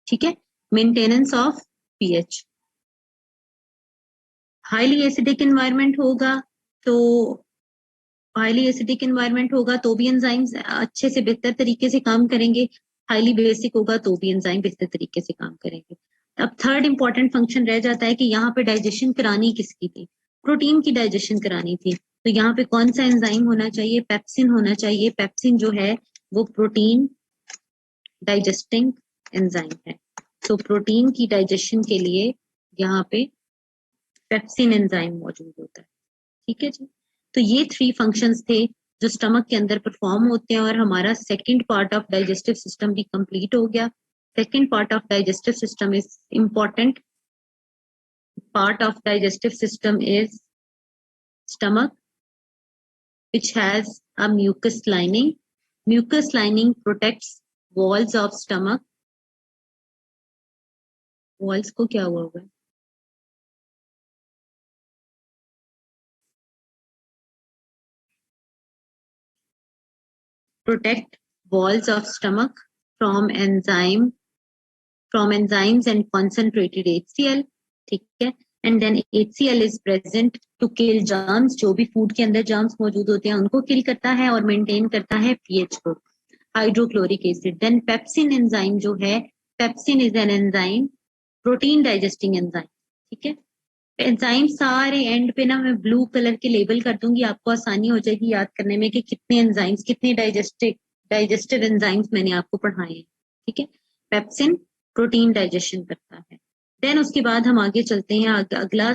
ठीक है, maintenance of pH. Highly acidic environment होगा तो हाईली एसिडिक इन्वायरमेंट होगा तो भी एंजाइम्स अच्छे से बेहतर तरीके से काम करेंगे, हाईली बेसिक होगा तो भी एंजाइम बेहतर तरीके से काम करेंगे। अब थर्ड इंपॉर्टेंट फंक्शन रह जाता है कि यहाँ पे डाइजेशन करानी किसकी थी? प्रोटीन की डाइजेशन करानी थी। तो यहाँ पे कौन सा एंजाइम होना चाहिए? पेप्सिन होना चाहिए। पेप्सिन जो है वो प्रोटीन डाइजेस्टिंग एंजाइम है। तो प्रोटीन की डाइजेशन के लिए यहाँ पे पेप्सिन एंजाइम मौजूद होता है। ठीक है जी। तो ये 3 फंक्शंस थे जो स्टमक के अंदर परफॉर्म होते हैं, और हमारा second part of digestive system भी कंप्लीट हो गया। Second part of digestive system is important part of digestive system is stomach, which has a mucus lining. Mucus lining protects walls of stomach. Walls को क्या हुआ है? Protect walls of stomach from enzymes and concentrated HCl. ठीक है। And then HCl is present to kill germs, जो भी food के अंदर जर्म्स मौजूद होते हैं उनको किल करता है और मेंटेन करता है पीएच को, hydrochloric acid. Then pepsin enzyme जो है, pepsin is an enzyme, protein digesting enzyme. ठीक है। एंजाइम सारे एंड पे ना मैं ब्लू कलर के लेबल कर दूंगी, आपको आसानी हो जाएगी याद करने में कि कितने एंजाइम्स, कितने डाइजेस्टिव एंजाइम्स मैंने आपको पढ़ाए हैं। ठीक है। पेप्सिन प्रोटीन डाइजेशन करता है। देन उसके बाद हम आगे चलते हैं। अगला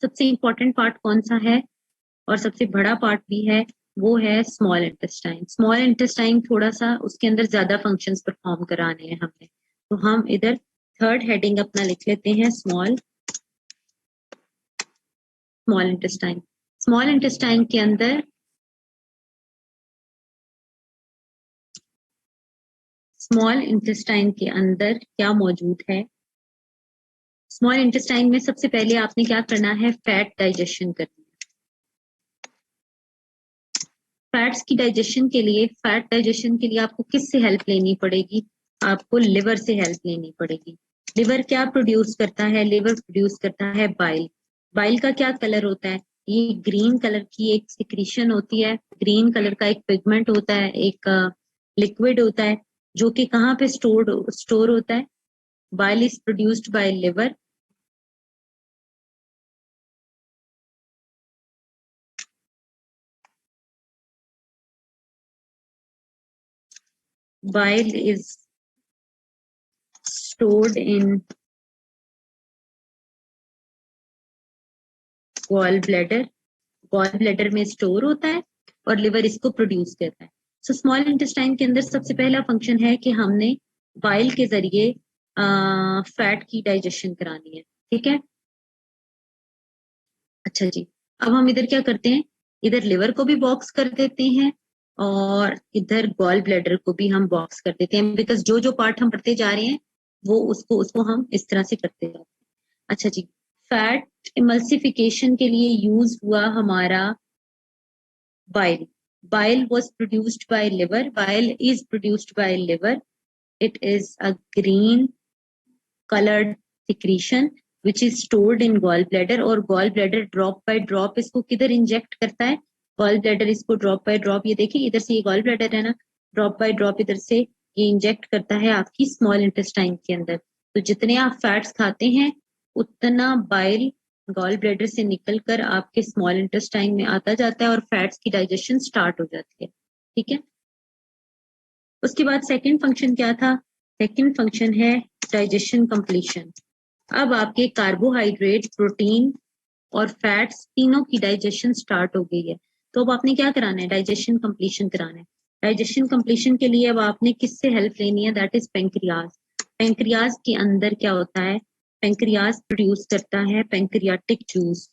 सबसे इंपॉर्टेंट पार्ट कौन सा है और सबसे बड़ा पार्ट भी है, वो है स्मॉल इंटेस्टाइन। स्मॉल इंटेस्टाइन थोड़ा सा उसके अंदर ज्यादा फंक्शंस परफॉर्म कराने हैं हमने, तो हम इधर थर्ड हेडिंग अपना लिख लेते हैं स्मॉल इंटेस्टाइन। स्मॉल इंटेस्टाइन के अंदर क्या मौजूद है? स्मॉल इंटेस्टाइन में सबसे पहले आपने क्या करना है? फैट डाइजेशन करनी है। फैट डाइजेशन के लिए आपको किससे हेल्प लेनी पड़ेगी? आपको लिवर से हेल्प लेनी पड़ेगी। लिवर क्या प्रोड्यूस करता है? लिवर प्रोड्यूस करता है बाइल। बाइल का क्या कलर होता है? ये ग्रीन कलर की एक सिक्रीशन होती है, ग्रीन कलर का एक पिगमेंट होता है, एक लिक्विड होता है जो कि कहाँ पे स्टोर होता है? Bile is produced by liver, bile is stored in gall bladder में स्टोर होता है और लिवर इसको प्रोड्यूस करता है। सो स्मॉल इंटेस्टाइन के अंदर सबसे पहला फंक्शन है कि हमने बाइल के जरिए फैट की डाइजेशन करानी है, ठीक है। अच्छा जी, अब हम इधर क्या करते हैं, इधर लिवर को भी बॉक्स कर देते हैं और इधर गॉल ब्लैडर को भी हम बॉक्स कर देते हैं, बिकॉज जो जो पार्ट हम पढ़ते जा रहे हैं वो उसको हम इस तरह से करते जाते हैं। अच्छा जी, फैट इमल्सिफिकेशन के लिए यूज हुआ हमारा bile. Bile was produced by liver. Bile is produced by liver. It is a green colored secretion which is stored in gallbladder, और gallbladder drop by drop इसको किधर इंजेक्ट करता है? gallbladder इसको drop by drop, ये देखिए इधर से ये gallbladder है ना, drop by drop इधर से ये इंजेक्ट करता है आपकी स्मॉल इंटेस्टाइन के अंदर। तो जितने आप फैट्स खाते हैं उतना बाइल गॉल ब्लैडर से निकलकर आपके स्मॉल इंटेस्टाइन में आता जाता है और फैट्स की डाइजेशन स्टार्ट हो जाती है, ठीक है। उसके बाद सेकंड फंक्शन क्या था? सेकंड फंक्शन है डाइजेशन कंप्लीशन। अब आपके कार्बोहाइड्रेट, प्रोटीन और फैट्स तीनों की डाइजेशन स्टार्ट हो गई है, तो अब आपने क्या कराना है? डाइजेशन कंप्लीशन कराना है। डाइजेशन कंप्लीशन के लिए अब आपने किससे हेल्प लेनी है? That is pancreas. पेंक्रियाज के अंदर क्या होता है? पेंक्रियाज प्रोड्यूस करता है पेंक्रियाटिक जूस।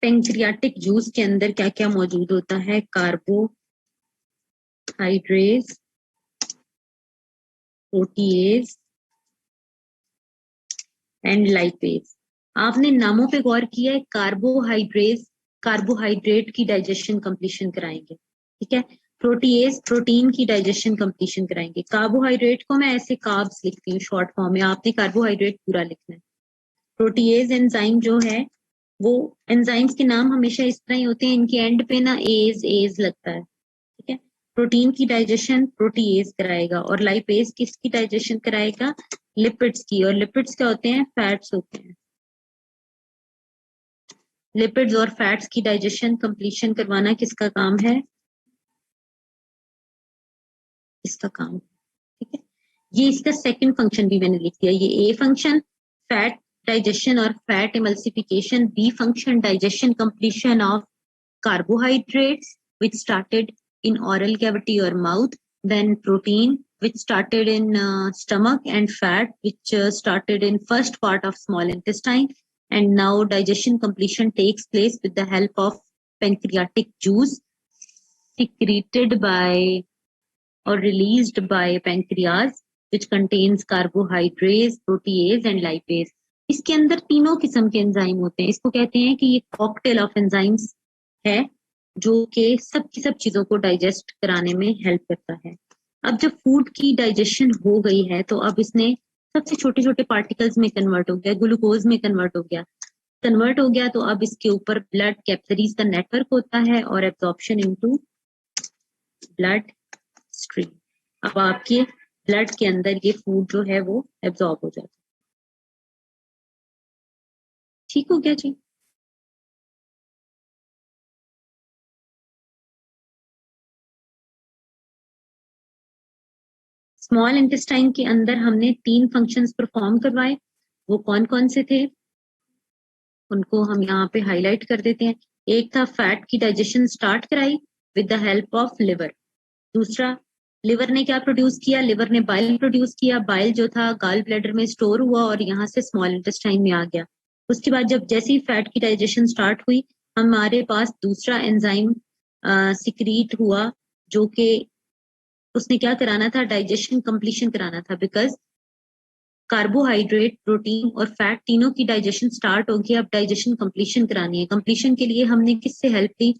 पेंक्रियाटिक जूस के अंदर क्या क्या मौजूद होता है? Carbohydrate, protease and lipase. आपने नामों पे गौर किया है? कार्बोहाइड्रेट की डाइजेशन कंप्लीशन कराएंगे, ठीक है। प्रोटीएज प्रोटीन की डाइजेशन कंप्लीशन कराएंगे। कार्बोहाइड्रेट को मैं ऐसे कार्ब्स लिखती हूँ शॉर्ट फॉर्म में, आपने कार्बोहाइड्रेट पूरा लिखना है। प्रोटीएज एंजाइम जो है वो, एंजाइम्स के नाम हमेशा इस तरह ही होते हैं, इनके एंड पे ना एज लगता है, ठीक है। प्रोटीन की डाइजेशन प्रोटीएज कराएगा और लाइपेज किसकी डाइजेशन कराएगा? लिपिड्स की। और लिपिड्स क्या होते हैं? फैट्स होते हैं। लिपिड्स और फैट्स की डाइजेशन कंप्लीशन करवाना किसका काम है? इसका काम, ठीक है। ये इसका सेकंड फंक्शन भी मैंने लिख दिया। ये ए फंक्शन फैट डाइजेशन और fat emulsification, B function digestion completion of carbohydrates which started in oral cavity or mouth, then protein which started in stomach, and fat which started in first part of small intestine, and now digestion completion takes place with the help of pancreatic juice secreted by or released by pancreas which contains carbohydrates, protease and lipase. इसके अंदर तीनों किस्म के enzyme होते हैं। इसको कहते हैं कि ये कॉकटेल ऑफ एंजाइम्स है जो कि सब की सब चीजों को डाइजेस्ट कराने में हेल्प करता है। अब जब फूड की डाइजेशन हो गई है तो अब इसने सबसे छोटे छोटे पार्टिकल्स में कन्वर्ट हो गया, ग्लूकोज में कन्वर्ट हो गया तो अब इसके ऊपर ब्लड कैपिलरीज का नेटवर्क होता है और एब्जॉर्प्शन इनटू ब्लड स्ट्रीम। अब आपके ब्लड के अंदर ये फूड जो है वो एब्जॉर्ब हो जाता है। ठीक हो गया जी? स्मॉल इंटेस्टाइन के अंदर हमने 3 फंक्शंस परफॉर्म करवाए। वो कौन कौन से थे उनको हम यहाँ पे हाईलाइट कर देते हैं। एक था फैट की डाइजेशन स्टार्ट कराई with the help of liver. दूसरा, लिवर ने क्या प्रोड्यूस किया? लिवर ने बाइल प्रोड्यूस किया। बाइल जो था गॉल ब्लैडर में स्टोर हुआ और यहाँ से स्मॉल इंटेस्टाइन में आ गया। उसके बाद जब जैसे ही फैट की डाइजेशन स्टार्ट हुई, हमारे पास दूसरा एंजाइम सिक्रीट हुआ जो कि उसने क्या कराना था? डाइजेशन कंप्लीशन कराना था, बिकॉज कार्बोहाइड्रेट, प्रोटीन और फैट तीनों की डाइजेशन स्टार्ट होगी। अब डाइजेशन कंप्लीशन करानी है। कंप्लीशन के लिए हमने किससे हेल्प ली?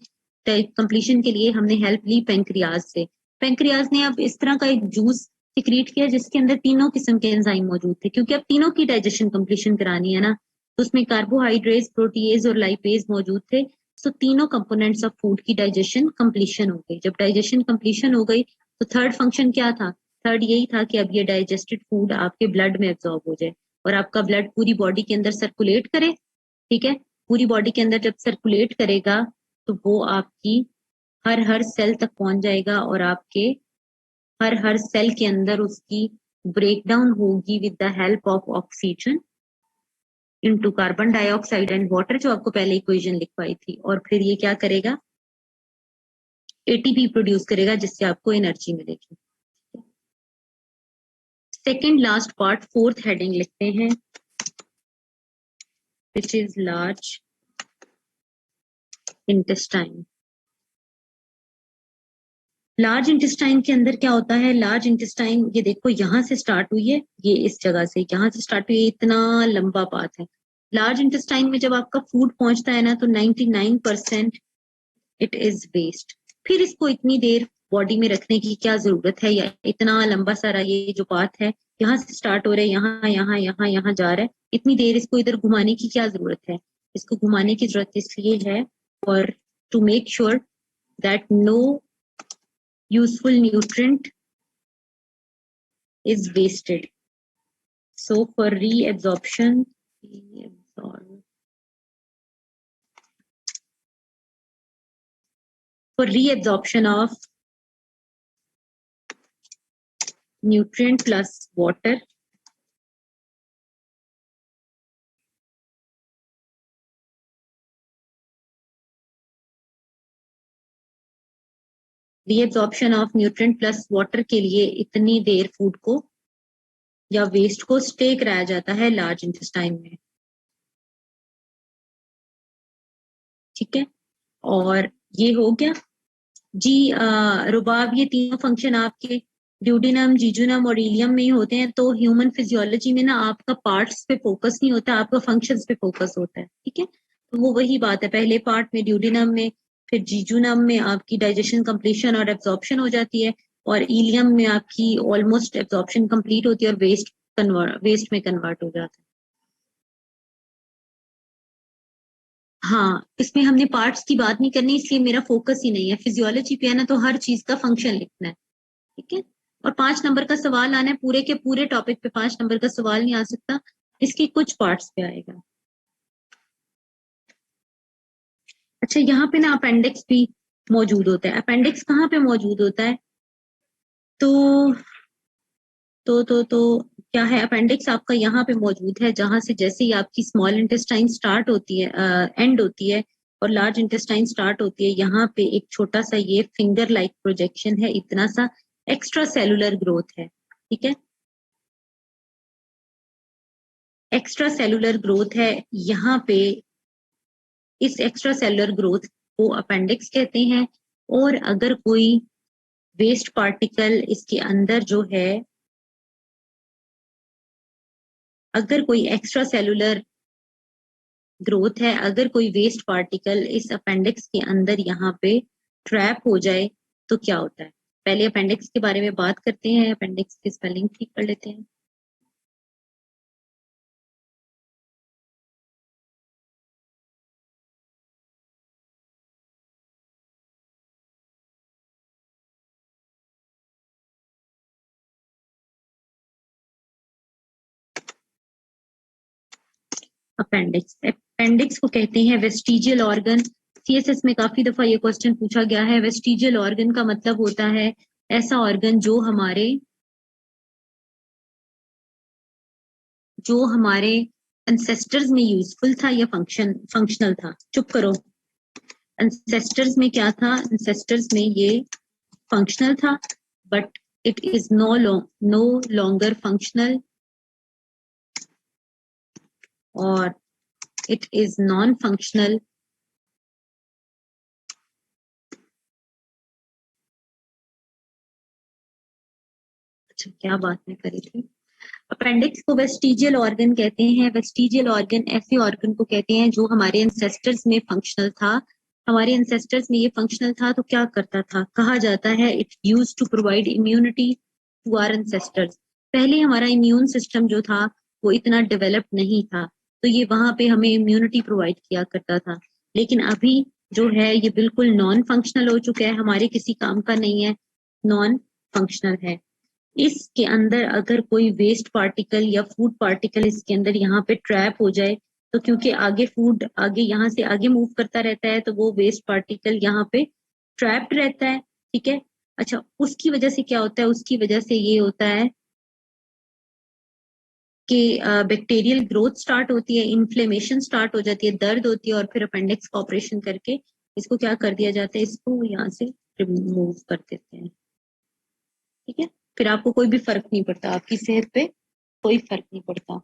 कंप्लीशन के लिए हमने हेल्प ली पेंक्रियाज से। पेंक्रियाज ने अब इस तरह का एक जूस सिक्रीट किया जिसके अंदर तीनों किस्म के एंजाइम मौजूद थे, क्योंकि अब तीनों की डाइजेशन कंप्लीशन करानी है ना। तो उसमें कार्बोहाइड्रेट्स, प्रोटीएज और लाइपेज मौजूद थे। सो तीनों कंपोनेंट्स ऑफ फूड की डाइजेशन कंप्लीशन हो गई। जब डाइजेशन कंप्लीशन हो गई तो थर्ड फंक्शन क्या था? थर्ड यही था कि अब ये डाइजेस्टेड फूड आपके ब्लड में एब्जॉर्ब हो जाए और आपका ब्लड पूरी बॉडी के अंदर सर्कुलेट करे। ठीक है, पूरी बॉडी के अंदर जब सर्कुलेट करेगा तो वो आपकी हर सेल तक पहुंच जाएगा और आपके हर सेल के अंदर उसकी ब्रेकडाउन होगी with the help of oxygen into carbon dioxide and water, जो आपको पहले इक्वेशन लिखवाई थी। और फिर ये क्या करेगा? एटीपी प्रोड्यूस करेगा जिससे आपको एनर्जी मिलेगी। Second last part, fourth heading लिखते हैं, which is large intestine. Large intestine के अंदर क्या होता है? लार्ज इंटेस्टाइन, ये देखो यहां से स्टार्ट हुई है, ये इस जगह से यहां से स्टार्ट हुई है, इतना लंबा पाथ है। लार्ज इंटेस्टाइन में जब आपका फूड पहुंचता है ना तो 99% इट इज वेस्ट। फिर इसको इतनी देर बॉडी में रखने की क्या जरूरत है? या इतना लंबा सारा ये जो पाथ है, यहाँ से स्टार्ट हो रहा है, यहाँ यहाँ यहाँ यहाँ जा रहा है, इतनी देर इसको इधर घुमाने की क्या जरूरत है? इसको घुमाने की जरूरत इसलिए है और to make sure that no useful nutrient is wasted. So for reabsorption of nutrient plus water, reabsorption of nutrient plus water के लिए इतनी देर फूड को या वेस्ट को स्टे कराया जाता है लार्ज इंटेस्टाइन में। ठीक है, और ये हो गया जी। रुबाब, ये तीनों फंक्शन आपके ड्यूडिनम, जीजुनम और इलियम में ही होते हैं। तो ह्यूमन फिजियोलॉजी में ना आपका पार्ट्स पे फोकस नहीं होता, आपका फंक्शंस पे फोकस होता है। ठीक है, तो वो वही बात है, पहले पार्ट में ड्यूडिनम में, फिर जीजुनम में आपकी डाइजेशन कंप्लीशन और एब्जॉर्प्शन हो जाती है, और इलियम में आपकी ऑलमोस्ट एब्जॉर्प्शन कंप्लीट होती है और वेस्ट में कन्वर्ट हो जाता है। हाँ, इसमें हमने पार्ट्स की बात नहीं करनी, इसलिए मेरा फोकस ही नहीं है। फिजियोलॉजी पे है ना तो हर चीज का फंक्शन लिखना है। ठीक है, और 5 नंबर का सवाल आना है, पूरे के पूरे टॉपिक पे 5 नंबर का सवाल नहीं आ सकता, इसके कुछ पार्ट्स पे आएगा। अच्छा, यहाँ पे ना अपेंडिक्स भी मौजूद होता है। अपेंडिक्स कहाँ पे मौजूद होता है? तो क्या है? अपेंडिक्स आपका यहाँ पे मौजूद है, जहां से जैसे ही आपकी स्मॉल इंटेस्टाइन स्टार्ट होती है, एंड होती है, और लार्ज इंटेस्टाइन स्टार्ट होती है, यहाँ पे एक छोटा सा ये फिंगर लाइक प्रोजेक्शन है, इतना सा एक्स्ट्रा सेलुलर ग्रोथ है। ठीक है, एक्स्ट्रा सेलुलर ग्रोथ है यहाँ पे, इस एक्स्ट्रा सेलुलर ग्रोथ को अपेंडिक्स कहते हैं। और अगर कोई वेस्ट पार्टिकल इसके अंदर जो है, अगर कोई एक्स्ट्रा सेलुलर ग्रोथ है, अगर कोई वेस्ट पार्टिकल इस अपेंडिक्स के अंदर यहाँ पे ट्रैप हो जाए तो क्या होता है? पहले अपेंडिक्स के बारे में बात करते हैं, अपेंडिक्स की स्पेलिंग ठीक कर लेते हैं। अपेंडिक्स को कहते हैं वेस्टिजियल ऑर्गन। सीएसएस में काफी दफा ये क्वेश्चन पूछा गया है। वेस्टिजियल ऑर्गन का मतलब होता है ऐसा ऑर्गन जो हमारे एंसेस्टर्स में यूजफुल था या फंक्शनल था। चुप करो। एंसेस्टर्स में क्या था? एंसेस्टर्स में ये फंक्शनल था, but it is no longer functional, और इट इज नॉन फंक्शनल। अच्छा, क्या बात मैं करी थी? अपेंडिक्स को वेस्टिजियल ऑर्गन कहते हैं। वेस्टिजियल ऑर्गन ऐसे ऑर्गन को कहते हैं जो हमारे एंसेस्टर्स में फंक्शनल था। हमारे एंसेस्टर्स में ये फंक्शनल था तो क्या करता था? कहा जाता है it use to provide immunity to our ancestors. पहले हमारा इम्यून सिस्टम जो था वो इतना डेवलप नहीं था, तो ये वहां पे हमें इम्यूनिटी प्रोवाइड किया करता था। लेकिन अभी जो है ये बिल्कुल नॉन फंक्शनल हो चुका है, हमारे किसी काम का नहीं है, नॉन फंक्शनल है। इसके अंदर अगर कोई वेस्ट पार्टिकल या फूड पार्टिकल इसके अंदर यहाँ पे ट्रैप हो जाए, तो क्योंकि आगे फूड आगे यहाँ से आगे मूव करता रहता है, तो वो वेस्ट पार्टिकल यहाँ पे ट्रैप्ड रहता है। ठीक है। अच्छा, उसकी वजह से क्या होता है, उसकी वजह से ये होता है कि बैक्टीरियल ग्रोथ स्टार्ट होती है, इन्फ्लेमेशन स्टार्ट हो जाती है, दर्द होती है, और फिर अपेंडिक्स का ऑपरेशन करके इसको क्या कर दिया जाता है, इसको यहाँ से रिमूव कर देते हैं। ठीक है। फिर आपको कोई भी फर्क नहीं पड़ता, आपकी सेहत पे कोई फर्क नहीं पड़ता।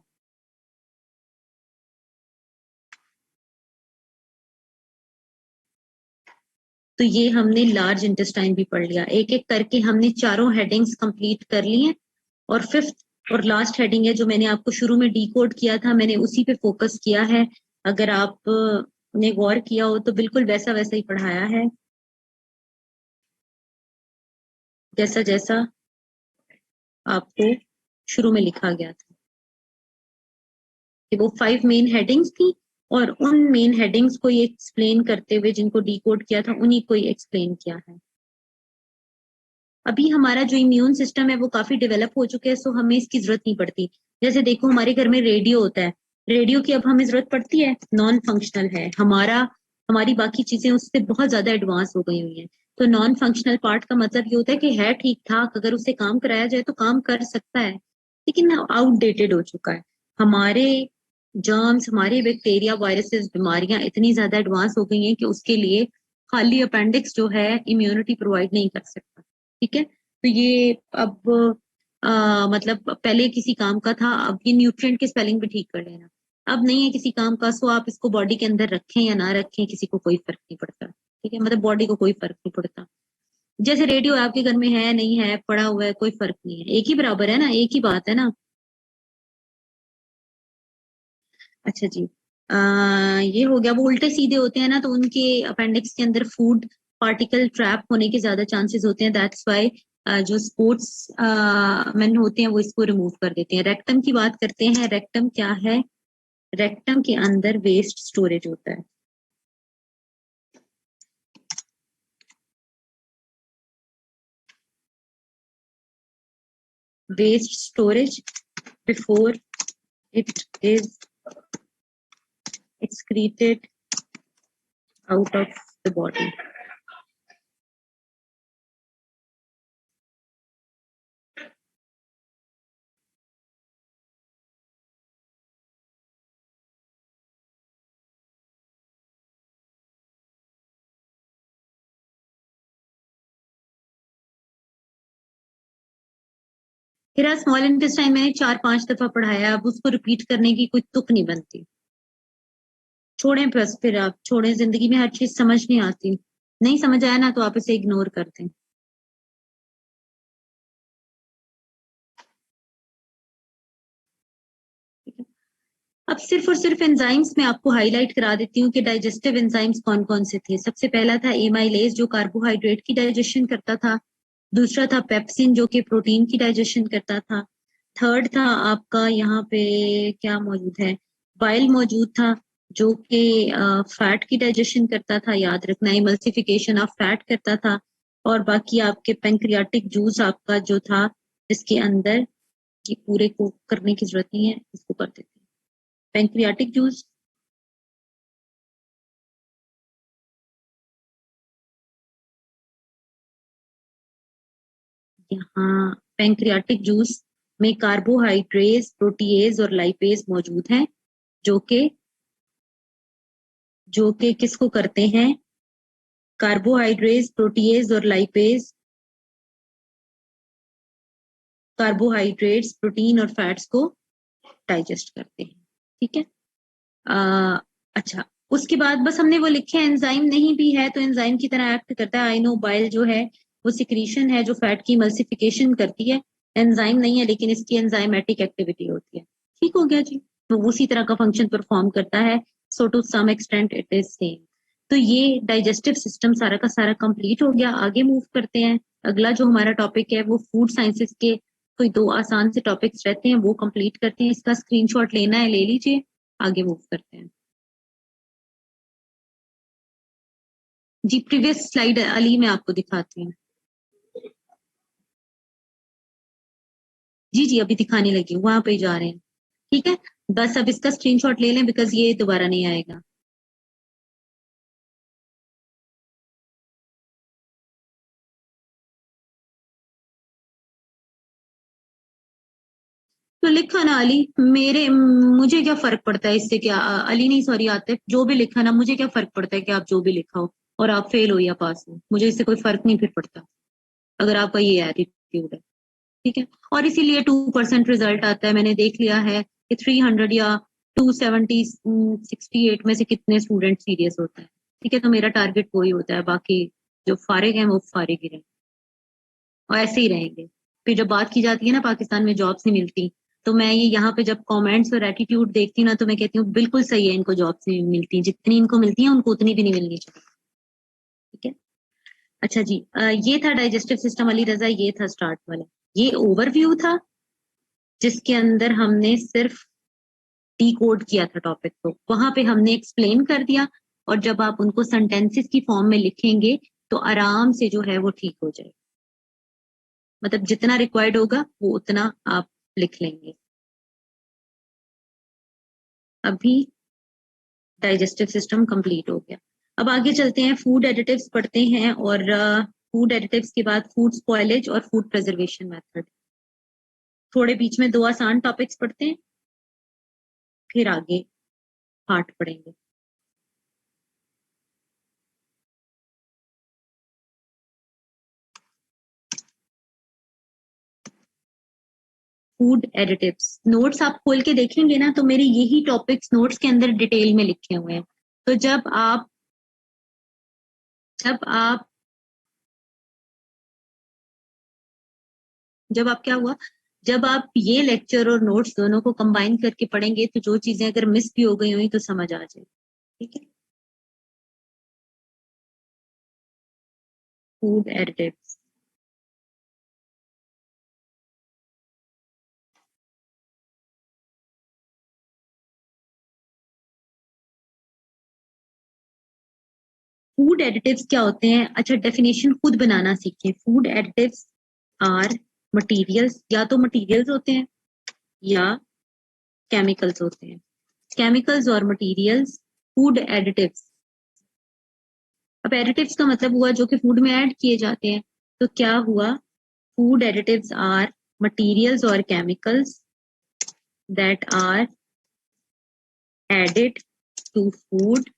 तो ये हमने लार्ज इंटेस्टाइन भी पढ़ लिया, एक एक करके हमने चारों हेडिंग्स कंप्लीट कर ली हैं। और फिफ्थ और लास्ट हेडिंग है जो मैंने आपको शुरू में डिकोड किया था, मैंने उसी पे फोकस किया है। अगर आप ने गौर किया हो तो बिल्कुल वैसा वैसा ही पढ़ाया है, जैसा जैसा आपको शुरू में लिखा गया था कि वो 5 मेन हेडिंग्स थी, और उन मेन हेडिंग्स को ये एक्सप्लेन करते हुए जिनको डिकोड किया था उन्हीं को ही एक्सप्लेन किया है। अभी हमारा जो इम्यून सिस्टम है वो काफी डेवलप हो चुका है, सो हमें इसकी जरूरत नहीं पड़ती। जैसे देखो हमारे घर में रेडियो होता है, रेडियो की अब हमें जरूरत पड़ती है, नॉन फंक्शनल है हमारा, हमारी बाकी चीजें उससे बहुत ज्यादा एडवांस हो गई हुई हैं। तो नॉन फंक्शनल पार्ट का मतलब ये होता है कि है ठीक ठाक, अगर उसे काम कराया जाए तो काम कर सकता है, लेकिन आउटडेटेड हो चुका है। हमारे जर्म्स, हमारे बैक्टीरिया, वायरसेस, बीमारियां इतनी ज्यादा एडवांस हो गई हैं कि उसके लिए खाली अपेंडिक्स जो है इम्यूनिटी प्रोवाइड नहीं कर सकता। ठीक है। तो ये अब मतलब पहले किसी काम का था, अब ये न्यूट्रिएंट की स्पेलिंग भी ठीक कर लेना, अब नहीं है किसी काम का, सो आप इसको बॉडी के अंदर रखें या ना रखें किसी को कोई फर्क नहीं पड़ता। ठीक है, मतलब बॉडी को कोई फर्क नहीं पड़ता। जैसे रेडियो आपके घर में है नहीं है, पड़ा हुआ है, कोई फर्क नहीं है, एक ही बराबर है ना, एक ही बात है ना। अच्छा जी। ये हो गया, वो उल्टे सीधे होते हैं ना, तो उनके अपेंडिक्स के अंदर फूड पार्टिकल ट्रैप होने के ज्यादा चांसेस होते हैं, दैट्स वाई जो स्पोर्ट्स मैन होते हैं वो इसको रिमूव कर देते हैं। रेक्टम की बात करते हैं, रेक्टम क्या है, रेक्टम के अंदर वेस्ट स्टोरेज होता है। Waste storage before it is excreted out of the body. फिर स्मॉल इंटेस्टाइन मैंने 4-5 दफा पढ़ाया, अब उसको रिपीट करने की कोई तुक नहीं बनती। छोड़ें बस, फिर आप छोड़ें, जिंदगी में हर चीज समझ नहीं आती, नहीं समझ आया ना तो आप इसे इग्नोर कर दें। अब सिर्फ और सिर्फ एंजाइम्स में आपको हाईलाइट करा देती हूँ कि डाइजेस्टिव एंजाइम्स कौन कौन से थे। सबसे पहला था एमाइलेज जो कार्बोहाइड्रेट की डाइजेशन करता था, दूसरा था पेप्सिन जो कि प्रोटीन की डाइजेशन करता था, थर्ड था आपका यहाँ पे क्या मौजूद है, बाइल मौजूद था जो कि फैट की डाइजेशन करता था, याद रखना इमल्सिफिकेशन ऑफ फैट करता था। और बाकी आपके पेंक्रियाटिक जूस आपका जो था, इसके अंदर ये पूरे को करने की जरूरत नहीं है, इसको कर देते हैं पेंक्रियाटिक जूस। यहाँ पेंक्रियाटिक जूस में कार्बोहाइड्रेट, प्रोटीएज और लाइपेज मौजूद हैं, जो कि किसको करते हैं, कार्बोहाइड्रेट, प्रोटीएज और लाइपेज कार्बोहाइड्रेट्स, प्रोटीन और फैट्स को डाइजेस्ट करते हैं। ठीक है। अच्छा, उसके बाद बस हमने वो लिखे हैं, एंजाइम नहीं भी है तो एंजाइम की तरह एक्ट करता है। आइनो बाइल जो है वो सिक्रीशन है जो फैट की इमल्सिफिकेशन करती है, एंजाइम नहीं है लेकिन इसकी एंजाइमेटिक एक्टिविटी होती है। ठीक हो गया जी, तो उसी तरह का फंक्शन परफॉर्म करता है, so to some extent it is same. तो ये डाइजेस्टिव सिस्टम सारा का सारा कंप्लीट हो गया। आगे मूव करते हैं, अगला जो हमारा टॉपिक है वो फूड साइंसेस के कोई 2 आसान से टॉपिक्स रहते हैं वो कंप्लीट करते हैं। इसका स्क्रीनशॉट लेना है ले लीजिए, आगे मूव करते हैं। जी प्रीवियस स्लाइड अली मैं आपको दिखाती हूँ। जी अभी दिखाने लगी हूँ, वहां पे जा रहे हैं। ठीक है, बस अब इसका स्क्रीनशॉट ले लें बिकॉज ये दोबारा नहीं आएगा। तो लिखा ना अली, मुझे क्या फर्क पड़ता है इससे, क्या अली नहीं सॉरी आतिफ, जो भी लिखा ना, मुझे क्या फर्क पड़ता है कि आप जो भी लिखा हो और आप फेल हो या पास हो, मुझे इससे कोई फर्क नहीं फिर पड़ता अगर आपका ये एटीट्यूड है। ठीक है, और इसीलिए 2% रिजल्ट आता है। मैंने देख लिया है कि 300 या 268 में से कितने स्टूडेंट सीरियस होता है। ठीक है, तो मेरा टारगेट वही होता है, बाकी जो फारिग हैं वो फारिग ही रहें और ऐसे ही रहेंगे। फिर जब बात की जाती है ना पाकिस्तान में जॉब्स नहीं मिलती, तो मैं ये यहाँ पे जब कमेंट्स और एटीट्यूड देखती हूँ ना, तो मैं कहती हूँ बिल्कुल सही है, इनको जॉब्स नहीं मिलती, जितनी इनको मिलती है उनको उतनी भी नहीं मिलनी चाहिए। ठीक है, अच्छा जी, ये था डाइजेस्टिव सिस्टम अली रजा, ये था स्टार्ट वाला, ये ओवरव्यू था जिसके अंदर हमने सिर्फ डी कोड किया था टॉपिक को, वहां पे हमने एक्सप्लेन कर दिया, और जब आप उनको सेंटेंसेस की फॉर्म में लिखेंगे तो आराम से जो है वो ठीक हो जाए, मतलब जितना रिक्वायर्ड होगा वो उतना आप लिख लेंगे। अभी डाइजेस्टिव सिस्टम कंप्लीट हो गया। अब आगे चलते हैं, फूड एडिटिव्स पढ़ते हैं, और फूड एडिटिव्स के बाद फूड स्पॉयलेज और फूड प्रिजर्वेशन मेथड। थोड़े बीच में 2 आसान टॉपिक्स पढ़ते हैं, फिर आगे हार्ड पढ़ेंगे। फूड एडिटिव्स नोट्स आप खोल के देखेंगे ना, तो मेरे यही टॉपिक्स नोट्स के अंदर डिटेल में लिखे हुए हैं। तो जब आप क्या हुआ, जब आप ये लेक्चर और नोट्स दोनों को कंबाइन करके पढ़ेंगे तो जो चीजें अगर मिस भी हो गई हुई तो समझ आ जाए। ठीक है, फूड एडिटिव्स। फूड एडिटिव्स क्या होते हैं? अच्छा, डेफिनेशन खुद बनाना सीखें। फूड एडिटिव्स आर मटेरियल्स, या तो मटेरियल्स होते हैं या केमिकल्स होते हैं। केमिकल्स और मटेरियल्स फूड एडिटिव्स। अब एडिटिव्स का मतलब हुआ जो कि फूड में ऐड किए जाते हैं, तो क्या हुआ, फूड एडिटिव्स आर मटेरियल्स और chemicals that are added to food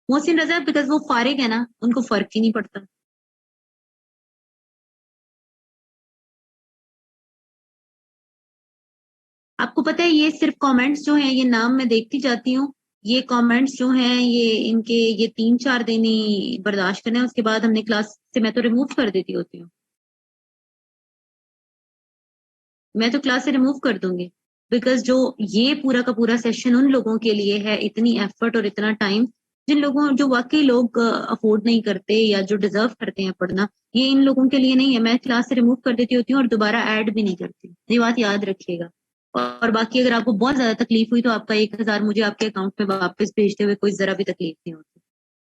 Mohsin Raza, because वो फारिग है ना, उनको फर्क ही नहीं पड़ता। आपको पता है ये सिर्फ कमेंट्स जो हैं, ये नाम मैं देखती जाती हूँ, ये कमेंट्स जो हैं ये इनके ये 3-4 दिन ही बर्दाश्त करना है, उसके बाद हमने क्लास से मैं तो रिमूव कर देती होती हूँ। मैं तो क्लास से रिमूव कर दूंगी, बिकॉज जो ये पूरा का पूरा सेशन उन लोगों के लिए है, इतनी एफर्ट और इतना टाइम, जिन लोगों जो वाकई लोग अफोर्ड नहीं करते या जो डिजर्व करते हैं पढ़ना, ये इन लोगों के लिए नहीं है। मैं क्लास से रिमूव कर देती होती हूँ और दोबारा ऐड भी नहीं करती, ये बात याद रखिएगा। और बाकी अगर आपको बहुत ज्यादा तकलीफ हुई तो आपका 1000 मुझे आपके अकाउंट में वापस भेजते हुए कोई जरा भी तकलीफ नहीं होती,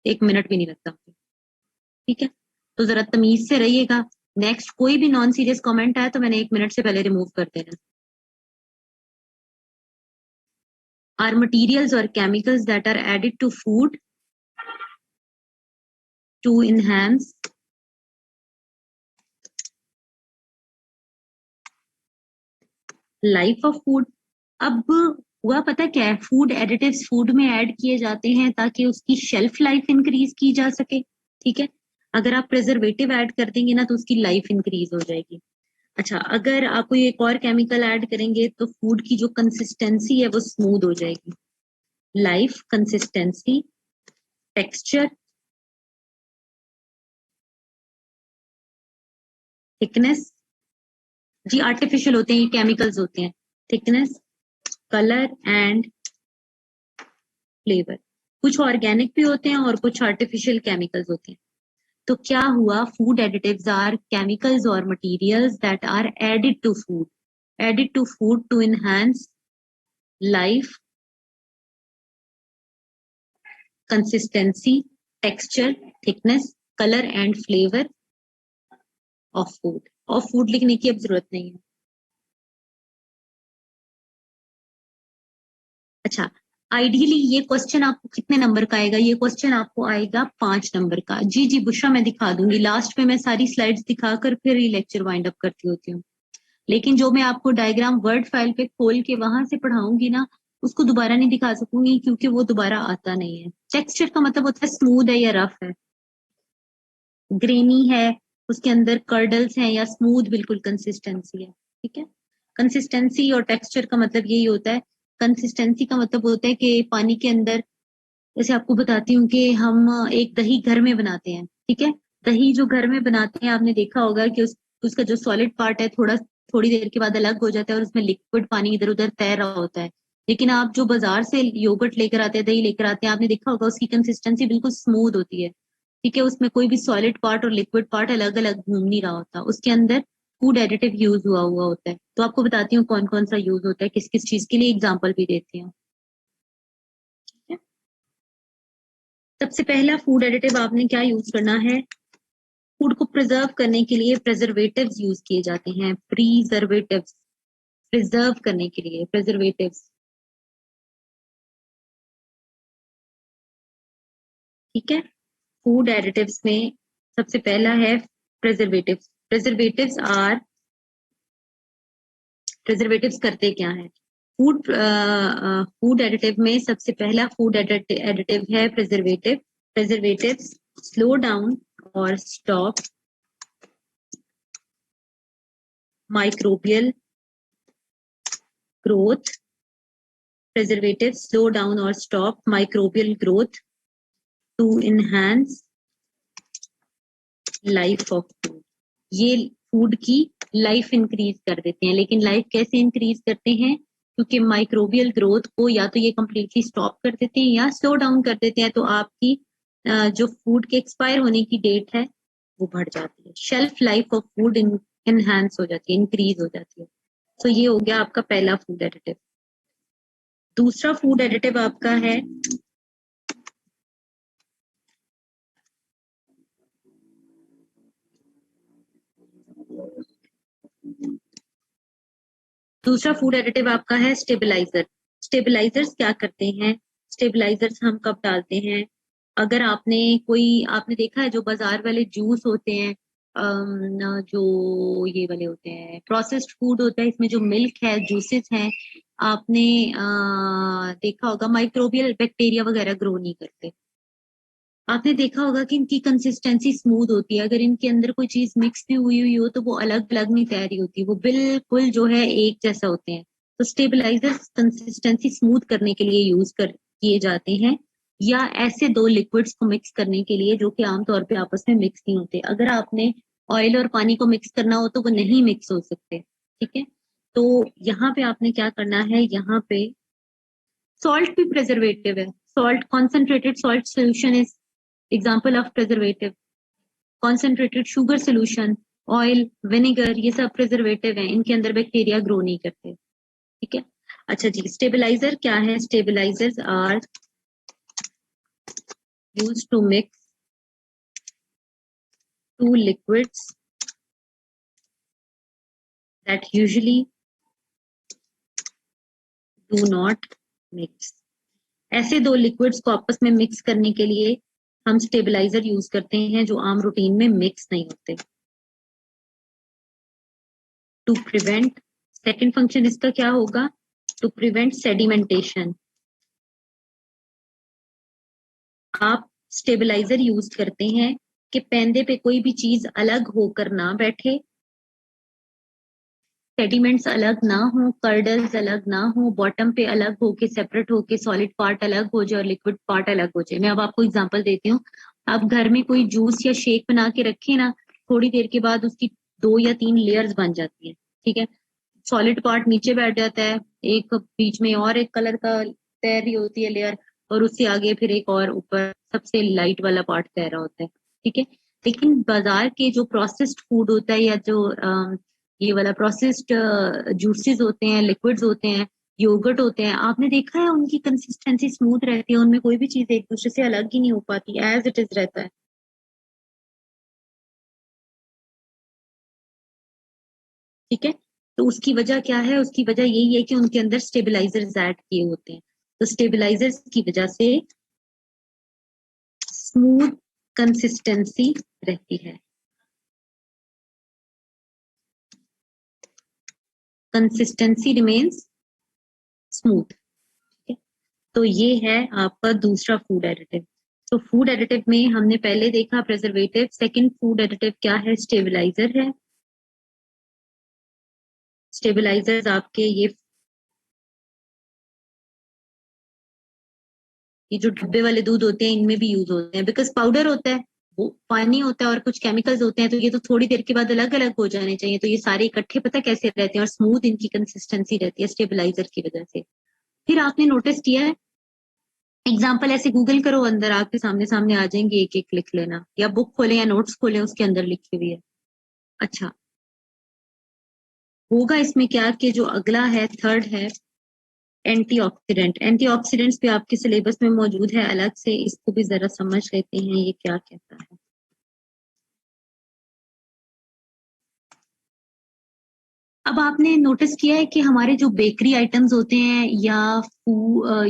1 मिनट भी नहीं लगता मुझे। ठीक है, तो जरा तमीज से रहिएगा। नेक्स्ट कोई भी नॉन सीरियस कमेंट आया तो मैंने 1 मिनट से पहले रिमूव कर देना। Are materials or chemicals that are added to food to enhance life of food. अब हुआ पता क्या है, फूड एडिटिव्स फूड में ऐड किए जाते हैं ताकि उसकी शेल्फ लाइफ इंक्रीज की जा सके। ठीक है, अगर आप प्रिजर्वेटिव ऐड कर देंगे ना तो उसकी लाइफ इंक्रीज हो जाएगी। अच्छा, अगर आप कोई एक और केमिकल ऐड करेंगे तो फूड की जो कंसिस्टेंसी है वो स्मूथ हो जाएगी। Life, consistency, texture, thickness. जी आर्टिफिशियल होते हैं, ये केमिकल्स होते हैं। Thickness, colour and flavour. कुछ ऑर्गेनिक भी होते हैं और कुछ आर्टिफिशियल केमिकल्स होते हैं। तो क्या हुआ, फूड एडिटिव्स आर केमिकल्स और materials that are added to food to enhance life, consistency, texture, thickness, colour and flavour of food. Of food लिखने की अब जरूरत नहीं है। अच्छा, आइडियली ये क्वेश्चन आपको कितने नंबर का आएगा? ये क्वेश्चन आपको आएगा 5 नंबर का। जी जी बुशरा, मैं दिखा दूंगी लास्ट में, मैं सारी स्लाइड्स दिखाकर फिर ये लेक्चर वाइंड अप करती होती हूँ। लेकिन जो मैं आपको डायग्राम वर्ड फाइल पे खोल के वहां से पढ़ाऊंगी ना, उसको दोबारा नहीं दिखा सकूंगी क्योंकि वो दोबारा आता नहीं है। टेक्सचर का मतलब होता है स्मूथ है या रफ है, ग्रेनी है, उसके अंदर कर्डल्स हैं, या स्मूथ बिल्कुल कंसिस्टेंसी है। ठीक है, कंसिस्टेंसी और टेक्सचर का मतलब यही होता है। कंसिस्टेंसी का मतलब होता है कि पानी के अंदर, जैसे आपको बताती हूँ कि हम एक दही घर में बनाते हैं। ठीक है, दही जो घर में बनाते हैं, आपने देखा होगा कि उसका जो सॉलिड पार्ट है थोड़ी देर के बाद अलग हो जाता है और उसमें लिक्विड पानी इधर उधर तैर रहा होता है। लेकिन आप जो बाजार से योगर्ट लेकर आते हैं, दही लेकर आते हैं, आपने देखा होगा उसकी कंसिस्टेंसी बिल्कुल स्मूथ होती है। ठीक है, उसमें कोई भी सॉलिड पार्ट और लिक्विड पार्ट अलग अलग घूम नहीं रहा होता, उसके अंदर फूड एडिटिव यूज हुआ हुआ होता है। तो आपको बताती हूँ कौन कौन सा यूज होता है, किस किस चीज के लिए, एग्जाम्पल भी देती हूँ। सबसे पहला फूड एडिटिव आपने क्या यूज करना है, फूड को प्रिजर्व करने के लिए प्रिजर्वेटिव्स यूज किए जाते हैं। प्रिजर्वेटिव्स, प्रिजर्व करने के लिए प्रिजर्वेटिव्स। ठीक है, फूड एडिटिव्स में सबसे पहला है प्रिजर्वेटिव्स। प्रिजर्वेटिव्स करते क्या है? फूड एडिटिव में सबसे पहला फूड एडिटिव है प्रिजर्वेटिव। प्रिजर्वेटिव्स स्लो डाउन और stop microbial growth. Preservatives slow down or stop microbial growth to enhance life of food. ये फूड की लाइफ इंक्रीज कर देते हैं। लेकिन लाइफ कैसे इंक्रीज करते हैं? क्योंकि माइक्रोबियल ग्रोथ को या तो ये कंप्लीटली स्टॉप कर देते हैं या स्लो डाउन कर देते हैं, तो आपकी जो फूड के एक्सपायर होने की डेट है वो बढ़ जाती है। Shelf life of food enhance हो जाती है, इंक्रीज हो जाती है। तो ये हो गया आपका पहला फूड एडिटिव। दूसरा फूड एडिटिव आपका है आपका है स्टेबलाइजर। स्टेबलाइजर्स क्या करते हैं? स्टेबलाइजर्स हम कब डालते हैं? अगर आपने देखा है जो बाजार वाले जूस होते हैं, जो ये वाले होते हैं, प्रोसेस्ड फूड होता है, इसमें जो मिल्क है, जूसेस हैं, आपने देखा होगा माइक्रोबियल बैक्टीरिया वगैरह ग्रो नहीं करते। आपने देखा होगा कि इनकी कंसिस्टेंसी स्मूथ होती है। अगर इनके अंदर कोई चीज मिक्स भी हुई हुई हो तो वो अलग अलग नहीं तैयारी होती, वो बिल्कुल जो है एक जैसा होते हैं। तो स्टेबलाइजर्स कंसिस्टेंसी स्मूथ करने के लिए यूज कर किए जाते हैं, या ऐसे दो लिक्विड्स को मिक्स करने के लिए जो कि आमतौर पे आपस में मिक्स नहीं होते। अगर आपने ऑयल और पानी को मिक्स करना हो तो वो नहीं मिक्स हो सकते। ठीक है, तो यहाँ पे आपने क्या करना है, यहाँ पे सॉल्ट भी प्रिजर्वेटिव है। Salt, concentrated salt solution is example of preservative. Concentrated sugar solution, oil, vinegar, ये सब प्रिजर्वेटिव है, इनके अंदर बैक्टीरिया ग्रो नहीं करते। ठीक है, अच्छा जी, स्टेबलाइजर क्या है? Stabilisers are used to mix two liquids that usually do not mix. ऐसे दो लिक्विड्स को आपस में मिक्स करने के लिए हम स्टेबलाइजर यूज करते हैं जो आम रूटीन में मिक्स नहीं होते। टू प्रिवेंट, सेकेंड फंक्शन इसका क्या होगा? To prevent sedimentation. आप स्टेबलाइजर यूज करते हैं कि पेंदे पे कोई भी चीज अलग होकर ना बैठे, सेडिमेंट्स अलग ना हो, कर्डल्स अलग ना हो, बॉटम पे अलग होके सेपरेट होके सॉलिड पार्ट अलग हो जाए और लिक्विड पार्ट अलग हो जाए। मैं अब आपको एग्जांपल देती हूँ। आप घर में कोई जूस या शेक बना के रखे ना, थोड़ी देर के बाद उसकी 2 या 3 लेयर्स बन जाती है। ठीक है, सॉलिड पार्ट नीचे बैठ जाता है, एक बीच में और एक कलर का तैर रही होती है लेयर, और उससे आगे फिर एक और ऊपर सबसे लाइट वाला पार्ट तैर रहा होता है। ठीक है, लेकिन बाजार के जो प्रोसेस्ड फूड होता है या जो ये वाला प्रोसेस्ड जूसेस होते हैं, लिक्विड्स होते हैं, योगर्ट होते हैं, आपने देखा है उनकी कंसिस्टेंसी स्मूथ रहती है, उनमें कोई भी चीज एक दूसरे से अलग ही नहीं हो पाती, एज इट इज रहता है। ठीक है, तो उसकी वजह क्या है? उसकी वजह यही है कि उनके अंदर स्टेबलाइजर्स ऐड किए होते हैं। तो स्टेबलाइजर्स की वजह से स्मूथ कंसिस्टेंसी रहती है, कंसिस्टेंसी रिमेन्स स्मूथ। तो ये है आपका दूसरा फूड एडिटिव। तो फूड एडिटिव में हमने पहले देखा प्रिजर्वेटिव, सेकंड फूड एडिटिव क्या है? स्टेबलाइजर है। स्टेबलाइजर्स आपके ये जो डब्बे वाले दूध होते हैं इनमें भी यूज होते हैं, बिकॉज पाउडर होता है, वो पानी होता है और कुछ केमिकल्स होते हैं, तो ये तो थोड़ी देर के बाद अलग अलग हो जाने चाहिए, तो ये सारे इकट्ठे पता कैसे रहते हैं और स्मूथ इनकी कंसिस्टेंसी रहती है स्टेबलाइजर की वजह से। फिर आपने नोटिस किया है, एग्जाम्पल ऐसे गूगल करो, अंदर आपके सामने सामने आ जाएंगे, एक एक लिख लेना, या बुक खोलें या नोट्स खोलें, उसके अंदर लिखी हुई है। अच्छा, होगा इसमें क्या कि जो अगला है थर्ड है एंटीऑक्सीडेंट। एंटीऑक्सीडेंट्स भी आपके सिलेबस में मौजूद है अलग से, इसको भी जरा समझ लेते हैं ये क्या कहता है। अब आपने नोटिस किया है कि हमारे जो बेकरी आइटम्स होते हैं या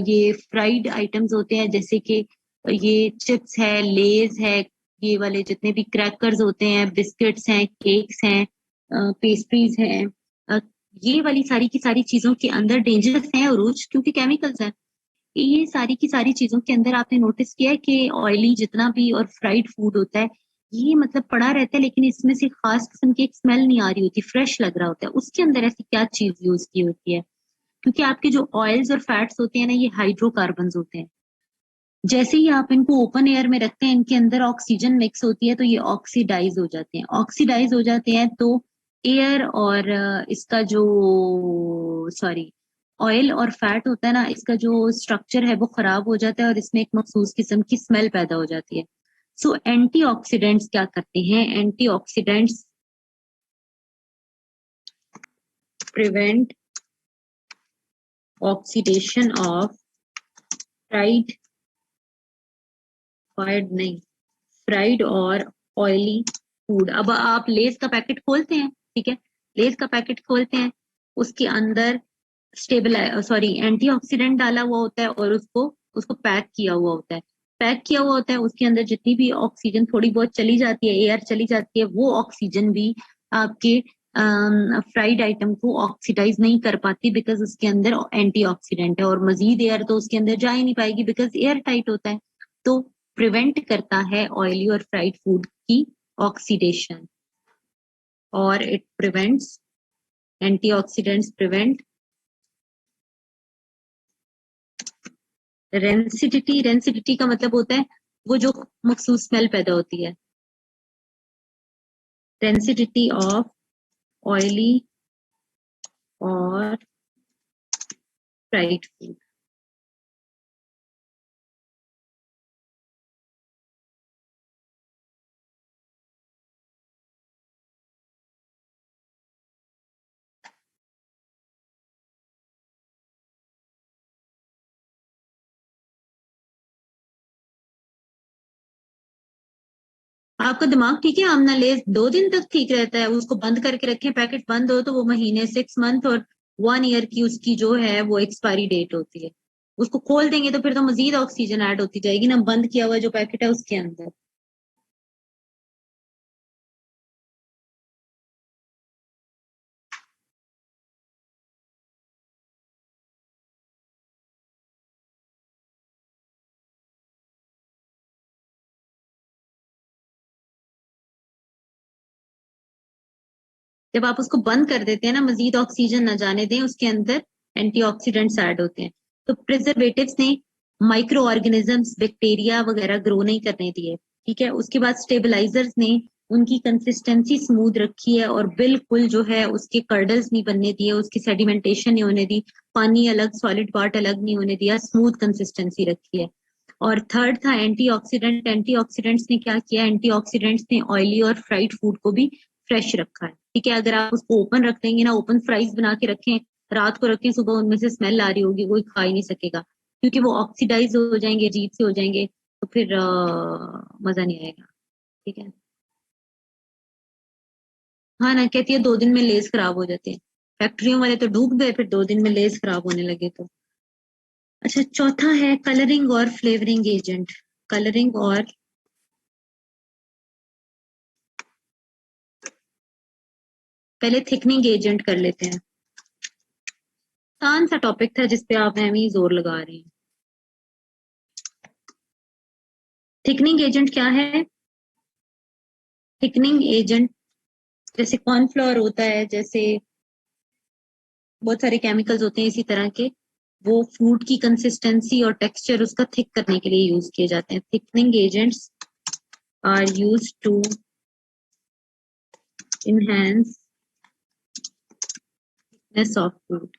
ये फ्राइड आइटम्स होते हैं, जैसे कि ये चिप्स है, लेज है, ये वाले जितने भी क्रैकर्स होते हैं, बिस्किट्स हैं, केक्स हैं, पेस्ट्रीज हैं, अ, ये वाली सारी की सारी चीजों के अंदर डेंजरस हैं उरूज, क्योंकि केमिकल्स हैं। ये सारी की सारी चीजों के अंदर आपने नोटिस किया है कि ऑयली जितना भी और फ्राइड फूड होता है, ये मतलब पड़ा रहता है, लेकिन इसमें से खास किस्म की एक स्मेल नहीं आ रही होती, फ्रेश लग रहा होता है। उसके अंदर ऐसी क्या चीज यूज की होती है? क्योंकि आपके जो ऑयल्स और फैट्स होते हैं ना, ये हाइड्रोकार्बन होते हैं। जैसे ही आप इनको ओपन एयर में रखते हैं, इनके अंदर ऑक्सीजन मिक्स होती है, तो ये ऑक्सीडाइज हो जाते हैं। ऑक्सीडाइज हो जाते हैं तो एयर और इसका जो सॉरी ऑयल और फैट होता है ना, इसका जो स्ट्रक्चर है वो खराब हो जाता है और इसमें एक मखसूस किस्म की स्मेल पैदा हो जाती है। सो एंटीऑक्सीडेंट्स क्या करते हैं? Antioxidants prevent oxidation of fried, fried नहीं, फ्राइड और ऑयली फूड। अब आप लेस का पैकेट खोलते हैं, ठीक है, लेस का पैकेट खोलते हैं, उसके अंदर स्टेबलाइज सॉरी एंटीऑक्सीडेंट डाला हुआ होता है और उसको उसको पैक किया हुआ होता है। पैक किया हुआ होता है, उसके अंदर जितनी भी ऑक्सीजन थोड़ी बहुत चली जाती है, एयर चली जाती है, वो ऑक्सीजन भी आपके फ्राइड आइटम को ऑक्सीडाइज नहीं कर पाती, बिकॉज उसके अंदर एंटीऑक्सीडेंट है, और मजीद एयर तो उसके अंदर जा ही नहीं पाएगी बिकॉज एयर टाइट होता है। तो प्रिवेंट करता है ऑयली और फ्राइड फूड की ऑक्सीडेशन, और it prevents, antioxidants prevent rancidity. Rancidity का मतलब होता है वो जो मखसूस स्मेल पैदा होती है, रेंसिडिटी ऑफ ऑयली और फ्राइड फूड। आपका दिमाग ठीक है? आमना लेस 2 दिन तक ठीक रहता है, उसको बंद करके रखें, पैकेट बंद हो तो वो महीने, 6 मंथ और 1 ईयर की उसकी जो है वो एक्सपायरी डेट होती है। उसको खोल देंगे तो फिर तो मजीद ऑक्सीजन ऐड होती जाएगी ना, बंद किया हुआ जो पैकेट है उसके अंदर। जब आप उसको बंद कर देते हैं ना, मजीद ऑक्सीजन न जाने दें, उसके अंदर एंटीऑक्सीडेंट्स ऐड होते हैं। तो प्रिजर्वेटिव्स ने माइक्रो ऑर्गेनिजम्स, बैक्टीरिया वगैरह ग्रो नहीं करने दिए, ठीक है। उसके बाद स्टेबलाइजर्स ने उनकी कंसिस्टेंसी स्मूथ रखी है और बिल्कुल जो है उसके कर्डल्स नहीं बनने दिए, उसकी सेडिमेंटेशन नहीं होने दी, पानी अलग सॉलिड पार्ट अलग नहीं होने दिया, स्मूथ कंसिस्टेंसी रखी है। और थर्ड था एंटीऑक्सीडेंट। एंटीऑक्सीडेंट्स ने क्या किया, एंटीऑक्सीडेंट्स ने ऑयली और फ्राइड फूड को भी फ्रेश रखा है। ठीक है, अगर आप उसको ओपन रख देंगे ना, ओपन फ्राइज बना के रखें, रात को रखें, सुबह उनमें से स्मेल आ रही होगी, कोई खा ही नहीं सकेगा, क्योंकि वो ऑक्सीडाइज हो जाएंगे, अजीब से हो जाएंगे, तो फिर मजा नहीं आएगा। ठीक है। हाँ ना, कहती है 2 दिन में लेस खराब हो जाते हैं। फैक्ट्रियों वाले तो डूब गए, फिर 2 दिन में लेस खराब होने लगे तो। अच्छा, चौथा है कलरिंग और फ्लेवरिंग एजेंट। कलरिंग और, पहले थिकनिंग एजेंट कर लेते हैं। आसान सा टॉपिक था जिसपे आप हमें ही जोर लगा रहे हैं। थिकनिंग एजेंट क्या है? थिकनिंग एजेंट जैसे कॉर्नफ्लोर होता है, जैसे बहुत सारे केमिकल्स होते हैं इसी तरह के, वो फूड की कंसिस्टेंसी और टेक्सचर उसका थिक करने के लिए यूज किए जाते हैं। Thickening agents are used to enhance thickness of food.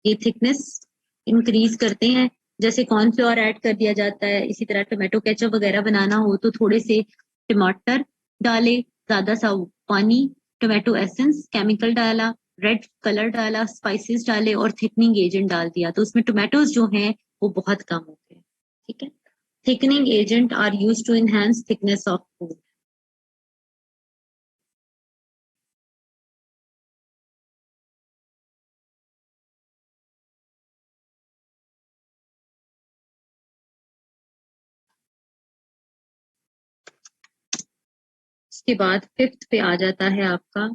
ये थिकनेस इंक्रीज करते हैं। जैसे कॉर्नफ्लोर ऐड कर दिया जाता है, इसी तरह टोमेटो केचप वगैरह बनाना हो तो थोड़े से टमाटर डाले, ज्यादा सा पानी, टोमेटो एसेंस, केमिकल डाला, रेड कलर डाला, स्पाइसेस डाले और थिकनिंग एजेंट डाल दिया, तो उसमें टोमेटोज जो हैं वो बहुत कम होते हैं। ठीक है। Thickening agent are use to enhance thickness of food. उसके बाद फिफ्थ पे आ जाता है आपका,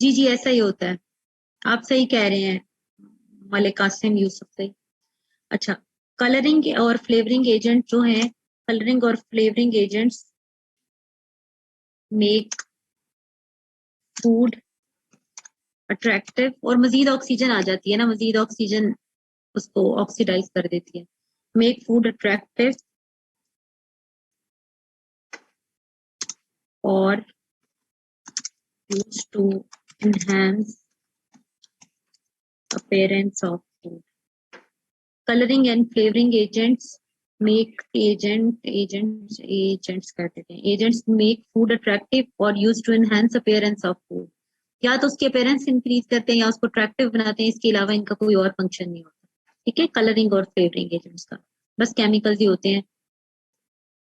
जी जी ऐसा ही होता है, आप सही कह रहे हैं मलिक कासिम यूसुफ सही। अच्छा, कलरिंग और फ्लेवरिंग एजेंट जो हैं, कलरिंग और flavouring agents make food attractive, और मजीद ऑक्सीजन आ जाती है ना, मजीद ऑक्सीजन उसको ऑक्सीडाइज कर देती है। मेक फूड अट्रैक्टिव और use to enhance appearance of food. Coloring and flavoring agents make agents कर देते हैं, agents make food attractive और used to enhance appearance of food। या तो उसकी appearance इंक्रीज करते हैं या उसको अट्रैक्टिव बनाते हैं, इसके अलावा इनका कोई और फंक्शन नहीं होता। ठीक है, कलरिंग और फ्लेवरिंग एजेंट्स का बस केमिकल्स ही होते हैं।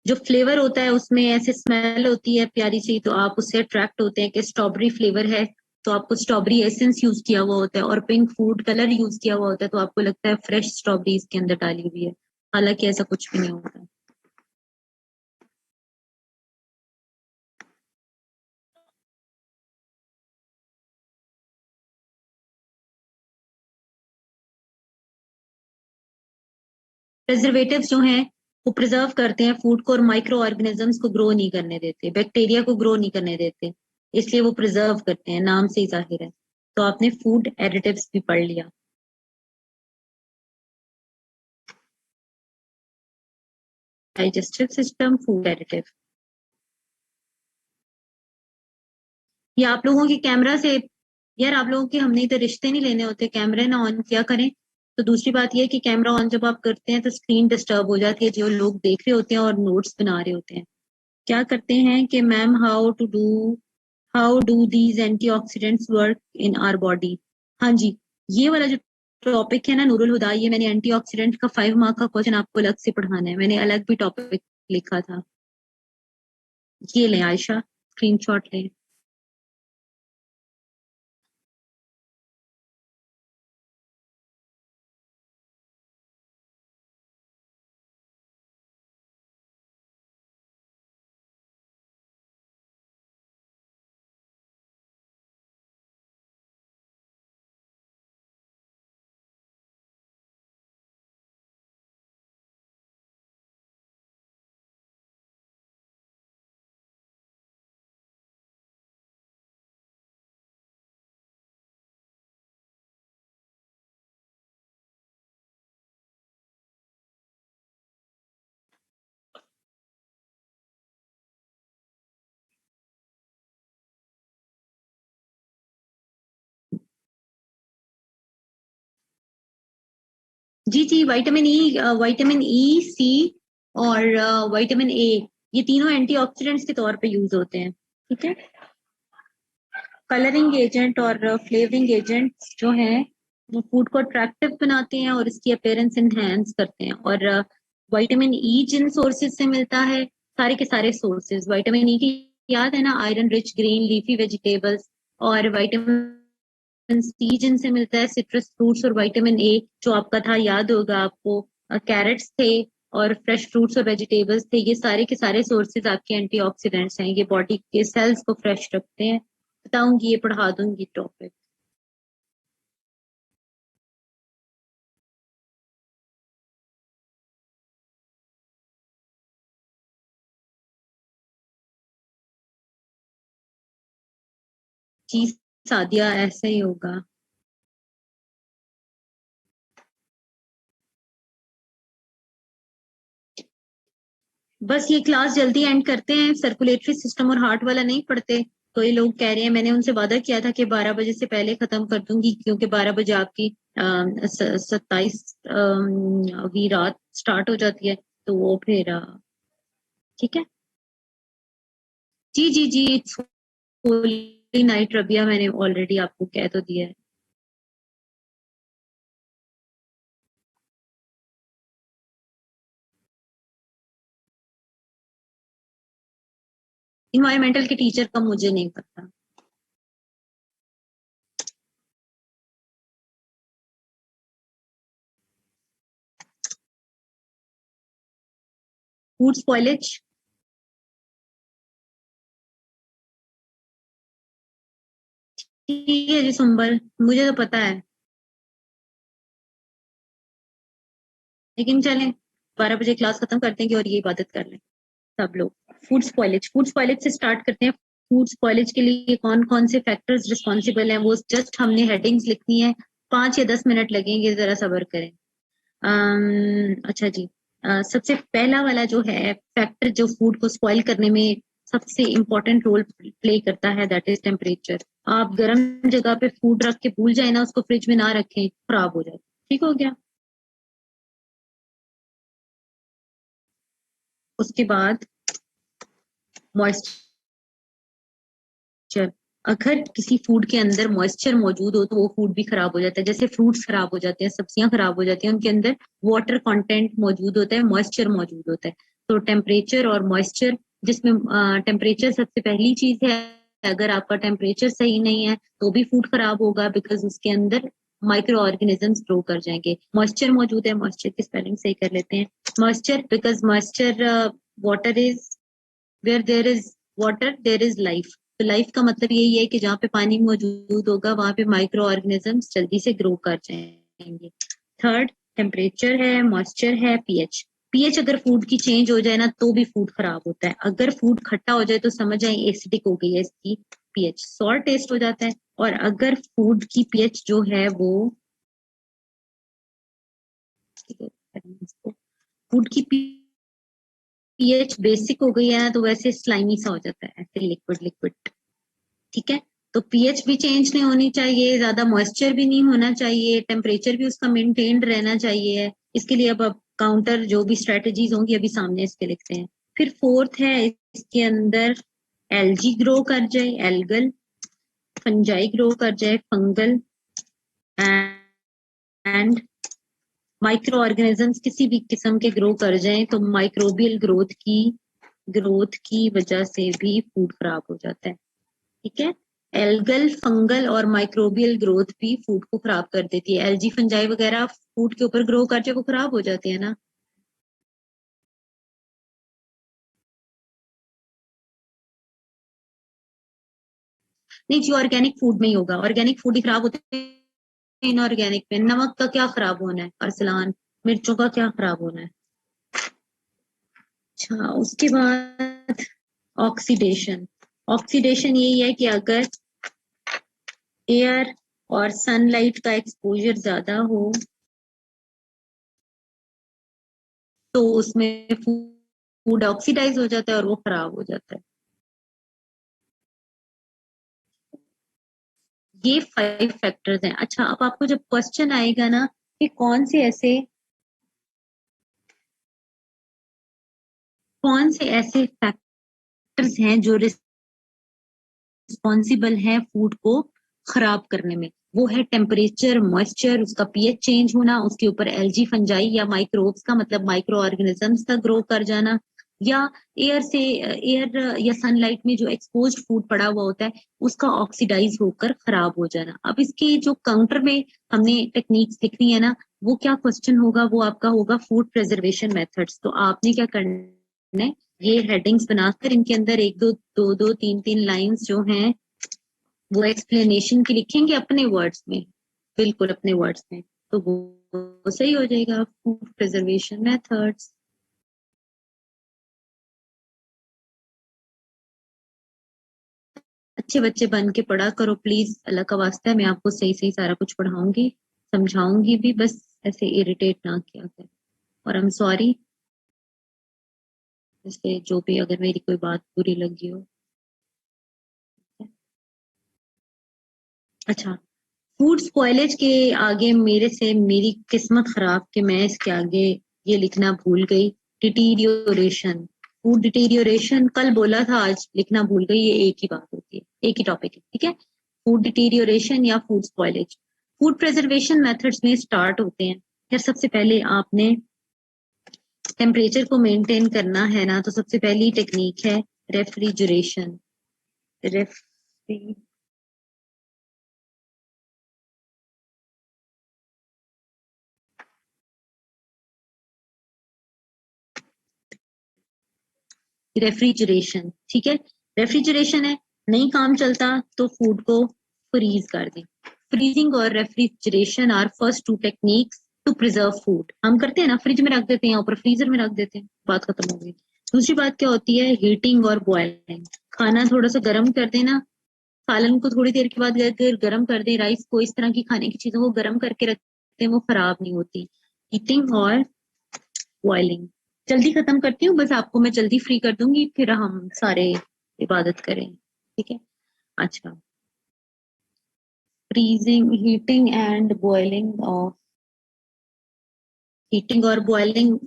जो फ्लेवर होता है उसमें ऐसे स्मेल होती है प्यारी सी, तो आप उससे अट्रैक्ट होते हैं कि स्ट्रॉबेरी फ्लेवर है, तो आपको स्ट्रॉबेरी एसेंस यूज किया हुआ होता है, और पिंक फूड कलर यूज किया हुआ होता है, तो आपको लगता है फ्रेश स्ट्रॉबेरी इसके अंदर डाली हुई है, हालांकि ऐसा कुछ भी नहीं होता। प्रिजर्वेटिव्स जो हैं वो प्रिजर्व करते हैं फूड को, और माइक्रो ऑर्गेनिजम्स को ग्रो नहीं करने देते, बैक्टीरिया को ग्रो नहीं करने देते, इसलिए वो प्रिजर्व करते हैं, नाम से ही जाहिर है। तो आपने फूड एडिटिव्स भी पढ़ लिया। Digestive system, food additive. ये आप लोगों के कैमरा से, यार आप लोगों के हमने इधर रिश्ते नहीं लेने होते, कैमरे ना ऑन किया करें। तो दूसरी बात यह है कि कैमरा ऑन जब आप करते हैं तो स्क्रीन डिस्टर्ब हो जाती है, जो लोग देख रहे होते हैं और नोट्स बना रहे होते हैं। क्या करते हैं कि ma'am, how do these antioxidants work in our body. हाँ जी, ये वाला जो टॉपिक है ना नूरुल हुदा, ये मैंने एंटीऑक्सीडेंट का 5 मार्क का क्वेश्चन आपको अलग से पढ़ाना है, मैंने अलग भी टॉपिक लिखा था। ये लें आयशा, स्क्रीनशॉट लें। जी जी, विटामिन ई, सी और विटामिन ए, ये तीनों एंटीऑक्सीडेंट्स के तौर पे यूज होते हैं। ठीक है। कलरिंग एजेंट और फ्लेवरिंग एजेंट जो हैं वो फूड को अट्रैक्टिव बनाते हैं और इसकी अपीयरेंस एनहेंस करते हैं। और विटामिन ई जिन सोर्सेज से मिलता है, सारे के सारे सोर्सेज विटामिन ई की याद है ना, iron rich green leafy vegetables. और विटामिन सी जिनसे मिलता है, सिट्रस फ्रूट्स। और विटामिन ए जो आपका था, याद होगा आपको, कैरेट्स थे और फ्रेश फ्रूट्स और वेजिटेबल्स थे। ये सारे के सारे सोर्सेज आपके एंटीऑक्सीडेंट्स हैं, ये बॉडी के सेल्स को फ्रेश रखते हैं। बताऊंगी, ये पढ़ा दूंगी टॉपिक। जी सादिया, ऐसा ही होगा। बस ये क्लास जल्दी एंड करते हैं, सर्कुलेटरी सिस्टम और हार्ट वाला नहीं पढ़ते। तो ये लोग कह रहे हैं, मैंने उनसे वादा किया था कि 12 बजे से पहले खत्म कर दूंगी, क्योंकि 12 बजे आपकी 27वीं रात स्टार्ट हो जाती है। तो वो फिर ठीक है। जी जी जी, इट्स होली नाइट रबिया, मैंने ऑलरेडी आपको कह तो दिया है। इन्वायरमेंटल के टीचर का मुझे नहीं पता। Food spoilage. ठीक है जी सुंबल, मुझे तो पता है, लेकिन चलें 12 बजे क्लास खत्म कर देंगे और ये इबादत कर लें सब लोग। फूड स्पॉइलेज से स्टार्ट करते हैं। फूड स्पॉइलेज के लिए कौन कौन से फैक्टर्स रिस्पॉन्सिबल हैं, वो जस्ट हमने हेडिंग्स लिखनी है। 5 या 10 मिनट लगेंगे, जरा सब्र करें। अच्छा जी। सबसे पहला वाला जो है फैक्टर, जो फूड को स्पॉइल करने में सबसे इम्पोर्टेंट रोल प्ले करता है, दैट इज टेम्परेचर। आप गर्म जगह पे फूड रख के भूल जाए ना, उसको फ्रिज में ना रखें, खराब हो जाए। ठीक हो गया। उसके बाद मॉइस्चर। अगर किसी फूड के अंदर मॉइस्चर मौजूद हो तो वो फूड भी खराब हो जाता है। जैसे फ्रूट्स खराब हो जाते हैं, सब्जियां खराब हो जाती हैं, उनके अंदर वाटर कंटेंट मौजूद होता है, मॉइस्चर मौजूद होता है। तो टेम्परेचर और मॉइस्चर, जिसमें टेम्परेचर सबसे पहली चीज है। अगर आपका टेम्परेचर सही नहीं है तो भी फूड खराब होगा, बिकॉज उसके अंदर माइक्रो ऑर्गेनिजम्स ग्रो कर जाएंगे। मॉइस्चर मौजूद है, मॉइस्चर की स्पेलिंग सही कर लेते हैं। Moisture, because moisture, water is, where there is water there is life. तो लाइफ का मतलब यही है कि जहाँ पे पानी मौजूद होगा वहां पे माइक्रो ऑर्गेनिजम्स जल्दी से ग्रो कर जाएंगे। थर्ड, टेम्परेचर है, मॉइस्चर है, पीएच। पीएच अगर फूड की चेंज हो जाए ना तो भी फूड खराब होता है। अगर फूड खट्टा हो जाए तो समझ आए एसिडिक हो गई है इसकी पीएच, सॉर टेस्ट हो जाता है। और अगर फूड की पीएच जो है वो, फूड की पीएच बेसिक हो गई है ना, तो वैसे स्लाइमी सा हो जाता है, ऐसे लिक्विड लिक्विड। ठीक है। तो पीएच भी चेंज नहीं होनी चाहिए, ज्यादा मॉइस्चर भी नहीं होना चाहिए, टेम्परेचर भी उसका मेंटेन्ड रहना चाहिए। इसके लिए अब काउंटर जो भी स्ट्रेटजीज होंगी अभी सामने इसके लिखते हैं। फिर फोर्थ है, इसके अंदर एलजी ग्रो कर जाए, एल्गल, फंजाई ग्रो कर जाए, फंगल, एंड माइक्रो ऑर्गेनिजम्स किसी भी किस्म के ग्रो कर जाएं तो माइक्रोबियल ग्रोथ की वजह से भी फूड खराब हो जाता है। ठीक है। एल्गल, फंगल और माइक्रोबियल ग्रोथ भी फूड को खराब कर देती है। एलजी फंजाई वगैरह फूड के ऊपर ग्रो करके वो खराब हो जाती है ना। नहीं जी, ऑर्गेनिक फूड में ही होगा, ऑर्गेनिक फूड ही खराब होते हैं। इनऑर्गेनिक में नमक का क्या खराब होना है, अरसलान, मिर्चों का क्या खराब होना है। अच्छा, उसके बाद ऑक्सीडेशन। ऑक्सीडेशन यही है कि अगर एयर और सनलाइट का एक्सपोजर ज्यादा हो तो उसमें फूड ऑक्सीडाइज हो जाता है और वो खराब हो जाता है। ये 5 फैक्टर्स हैं। अच्छा, अब आपको जब क्वेश्चन आएगा ना कि कौन से ऐसे कौन से ऐसे फैक्टर्स हैं जो रिस्पॉन्सिबल है फूड को खराब करने में? वो है टेम्परेचर, मॉइस्चर, उसका पीएच चेंज होना, उसके ऊपर एल्गी फंजाई या माइक्रोब्स का मतलब माइक्रो ऑर्गेनिजम्स का ग्रो कर जाना, या एयर या सनलाइट में जो एक्सपोज्ड फूड पड़ा हुआ होता है उसका ऑक्सीडाइज होकर खराब हो जाना। अब इसके जो काउंटर में हमने टेक्निक्स लिखनी है ना, वो क्या क्वेश्चन होगा, वो आपका होगा फूड प्रिजर्वेशन मेथड्स। तो आपने क्या करना है, ये हेडिंग्स बनाकर इनके अंदर एक दो दो दो तीन तीन लाइंस जो हैं वो एक्सप्लेनेशन की लिखेंगे अपने वर्ड्स में, बिल्कुल अपने वर्ड्स में, तो वो सही हो जाएगा। Food preservation methods. अच्छे बच्चे बन के पढ़ा करो प्लीज, अल्लाह का वास्ता है, मैं आपको सही सही सारा कुछ पढ़ाऊंगी, समझाऊंगी भी, बस ऐसे इरिटेट ना किया करें। और आई एम सॉरी इसलिए जो भी अगर मेरी कोई बात बुरी लगी हो। अच्छा, फूड स्पॉइलेज के आगे मेरे से मेरी किस्मत खराब कि मैं इसके आगे ये लिखना भूल गई, डिटीरियोरेशन। फूड डिटीरियोरेशन कल बोला था, आज लिखना भूल गई। ये एक ही बात होती है, एक ही टॉपिक है, ठीक है। फूड डिटीरियोरेशन या food spoilage food preservation methods में स्टार्ट होते हैं। यार सबसे पहले आपने टेम्परेचर को मेंटेन करना है ना, तो सबसे पहली टेक्निक है रेफ्रिजरेशन। रेफ्री रेफ्रिजरेशन, ठीक है। रेफ्रिजरेशन है, नहीं काम चलता तो फूड को फ्रीज कर दें। फ्रीजिंग और refrigeration are first two techniques to preserve food. हम करते हैं ना, फ्रिज में रख देते हैं, ऊपर फ्रीजर में रख देते हैं, बात खत्म हो गई। दूसरी बात क्या होती है, हीटिंग और बॉयलिंग। खाना थोड़ा सा गर्म कर देना, सालन को थोड़ी देर के बाद अगर गर्म कर दें, राइस को, इस तरह की खाने की चीजों को गर्म करके रखते हैं, वो खराब नहीं होती। हीटिंग और बॉइलिंग। जल्दी खत्म करती हूँ, बस आपको मैं जल्दी फ्री कर दूंगी, फिर हम सारे इबादत करें, ठीक है। अच्छा, फ्रीजिंग, हीटिंग और boiling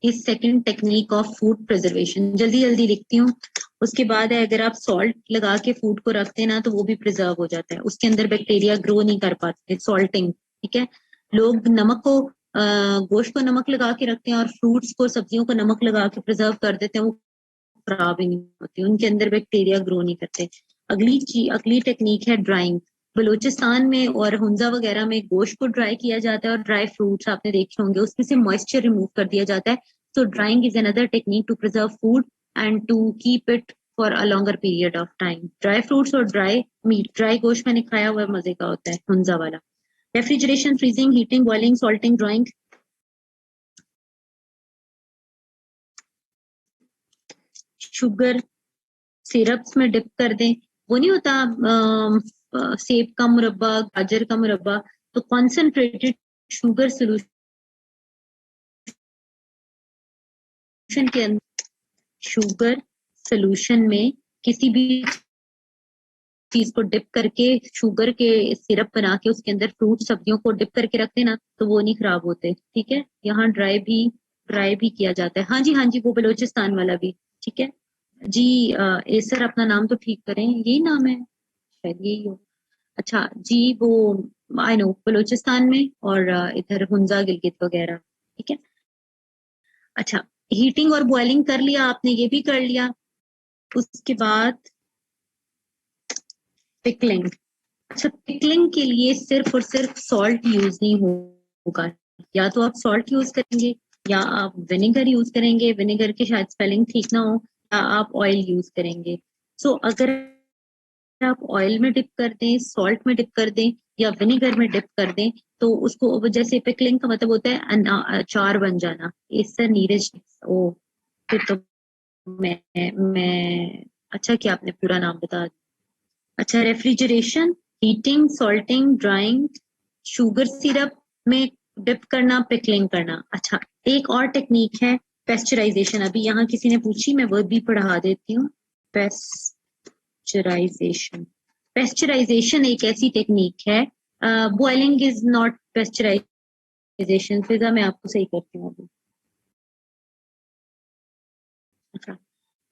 is second technique of food preservation. जल्दी जल्दी लिखती हूँ। उसके बाद है, अगर आप सॉल्ट लगा के फूड को रखते हैं ना, तो वो भी प्रिजर्व हो जाता है, उसके अंदर बैक्टीरिया ग्रो नहीं कर पाते, सॉल्टिंग, ठीक है। लोग नमक को गोश्त को नमक लगा के रखते हैं और फ्रूट्स को, सब्जियों को नमक लगा के प्रिजर्व कर देते हैं, वो खराब ही नहीं होती, उनके अंदर बैक्टीरिया ग्रो नहीं करते। अगली टेक्निक है ड्राइंग। बलूचिस्तान में और हुंजा वगैरह में गोश्त को ड्राई किया जाता है और ड्राई फ्रूट्स आपने देखे होंगे, उसमें से मॉइस्चर रिमूव कर दिया जाता है। So drying is another technique to preserve food and to keep it for a longer period of time. Dry fruits और dry meat, dry गोश्त मैंने खाया हुआ है, मजे का होता है हुंजा वाला। Refrigeration, freezing, heating, boiling, salting, drawing. Sugar syrups में डिप कर दें, वो नहीं होता सेब का मुरब्बा, गाजर का मुरब्बा, तो कॉन्सेंट्रेटेड शुगर सोल्यूशन के अंदर, शुगर सोल्यूशन में किसी भी चीज को डिप करके, शुगर के सिरप बना के उसके अंदर फ्रूट सब्जियों को डिप करके रख देना, तो वो नहीं खराब होते, ठीक है। यहाँ ड्राई भी किया जाता है। हाँ जी हाँ जी, वो बलूचिस्तान वाला भी, ठीक है जी। एसर अपना नाम तो ठीक करें, यही नाम है शायद, यही हो। अच्छा जी, वो आई नो बलूचिस्तान में और इधर हुंजा गिलगित वगैरह, ठीक है। अच्छा, हीटिंग और बॉइलिंग कर लिया आपने, ये भी कर लिया। उसके बाद पिकलिंग। अच्छा, पिकलिंग के लिए सिर्फ और सिर्फ सॉल्ट यूज नहीं होगा, या तो आप सॉल्ट यूज करेंगे या आप विनेगर यूज करेंगे, विनेगर की शायद स्पेलिंग ठीक ना हो, या आप ऑयल यूज करेंगे। सो अगर आप ऑयल में डिप कर दें, सॉल्ट में डिप कर दें या विनेगर में डिप कर दें, तो उसको, जैसे पिकलिंग का मतलब होता है अचार बन जाना। इससे नीरज, ओ, फिर तो मैं अच्छा कि आपने पूरा नाम बता दिया। अच्छा, refrigeration, heating, salting, drawing, sugar syrup में डिप करना, पिकलिंग करना। अच्छा, एक और टेक्निक है पेस्चराइजेशन, अभी यहाँ किसी ने पूछी, मैं वो भी पढ़ा देती हूँ। पेस्चराइजेशन, पेस्चराइजेशन एक ऐसी टेक्निक है, बॉइलिंग इज नॉट पेस्चराइजेशन। फिजा मैं आपको सही करती हूँ अभी।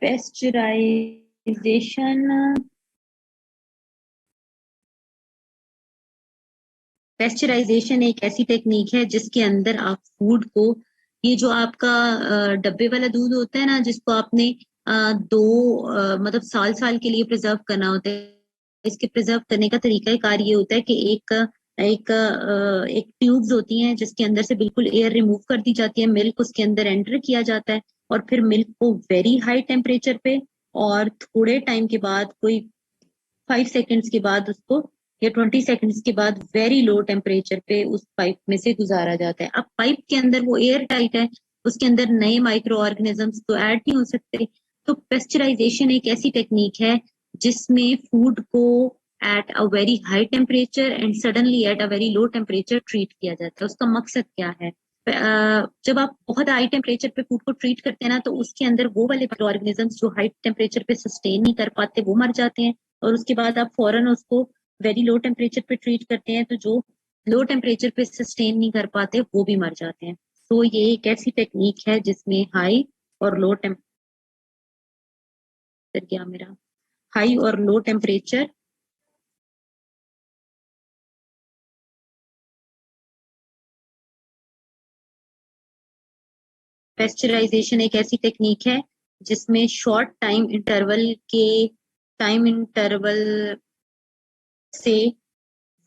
पेस्चराइजेशन एक ऐसी टेक्निक है जिसके अंदर आप फूड को, ये जो आपका डब्बे वाला दूध होता है ना, जिसको आपने दो मतलब साल साल के लिए प्रिजर्व करना होता है, इसके प्रिजर्व करने का तरीका कार ये होता है कि एक ट्यूब्स होती हैं जिसके अंदर से बिल्कुल एयर रिमूव कर दी जाती है, मिल्क उसके अंदर एंटर किया जाता है और फिर मिल्क को वेरी हाई टेम्परेचर पे और थोड़े टाइम के बाद, कोई 5 सेकेंड्स के बाद उसको या 20 सेकेंड्स के बाद वेरी लो टेम्परेचर पे उस पाइप में से गुजारा जाता है। अब पाइप के अंदर वो एयर टाइट है, उसके अंदर नए माइक्रो ऑर्गेनिजम्स तो ऐड नहीं हो सकते। तो पेस्चराइजेशन एक ऐसी टेक्निक है जिसमें फूड को at a very high temperature and suddenly at a very low temperature treat किया जाता है। उसका मकसद क्या है? जब आप बहुत हाई टेम्परेचर पे फूड को ट्रीट करते हैं ना, तो उसके अंदर वो वाले माइक्रो ऑर्गेनिजम्स जो हाई टेम्परेचर पे सस्टेन नहीं कर पाते वो मर जाते हैं और उसके बाद आप फौरन उसको वेरी लो टेम्परेचर पे ट्रीट करते हैं, तो जो लो टेम्परेचर पे सस्टेन नहीं कर पाते वो भी मर जाते हैं। तो ये एक ऐसी टेक्निक है जिसमें हाई और लो टेम्परेचर, क्या मेरा हाई और लो टेम्परेचर पेस्चराइजेशन एक ऐसी टेक्निक है जिसमें शॉर्ट टाइम इंटरवल से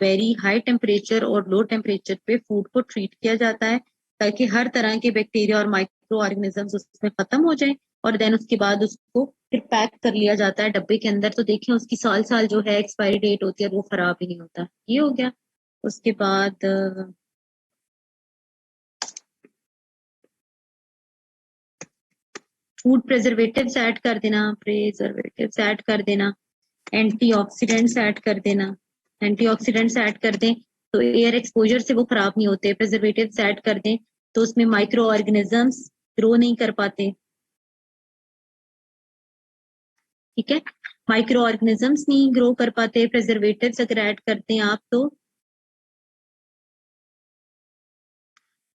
वेरी हाई टेम्परेचर और लो टेम्परेचर पे फूड को ट्रीट किया जाता है ताकि हर तरह के बैक्टीरिया और माइक्रो ऑर्गेनिजम्स उसमें खत्म हो जाए और देन उसके बाद उसको फिर पैक कर लिया जाता है डब्बे के अंदर। तो देखें उसकी साल साल जो है एक्सपायरी डेट होती है वो खराब ही नहीं होता। ये हो गया। उसके बाद फूड प्रेजर्वेटिव्स ऐड कर देना, एंटीऑक्सीडेंट्स ऐड कर देना। एंटीऑक्सीडेंट्स ऐड कर दें तो एयर एक्सपोजर से वो खराब नहीं होते। प्रिजर्वेटिव्स ऐड कर दें तो उसमें माइक्रो ऑर्गेनिजम्स ग्रो नहीं कर पाते। ठीक है, माइक्रो ऑर्गेनिजम्स नहीं ग्रो कर पाते। प्रिजर्वेटिव्स अगर ऐड करते हैं आप तो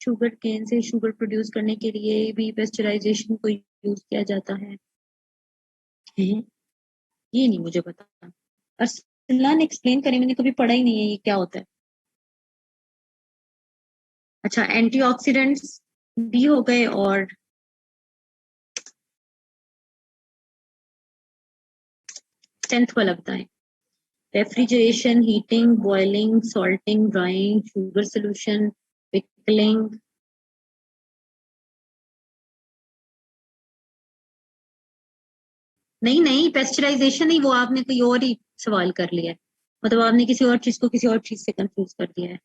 शुगर केन से शुगर प्रोड्यूस करने के लिए भी पेस्चराइजेशन को यूज किया जाता है। ये नहीं मुझे पता। अरसलान एक्सप्लेन करें, मैंने कभी पढ़ा ही नहीं है ये क्या होता है। अच्छा, एंटीऑक्सीडेंट्स भी हो गए और 10th वाला बताएं। Refrigeration, heating, boiling, salting, drawing, sugar solution, pickling. नहीं नहीं, पेस्चराइजेशन नहीं, वो आपने कोई और ही सवाल कर लिया है। मतलब आपने किसी और चीज को किसी और चीज से कंफ्यूज कर दिया है।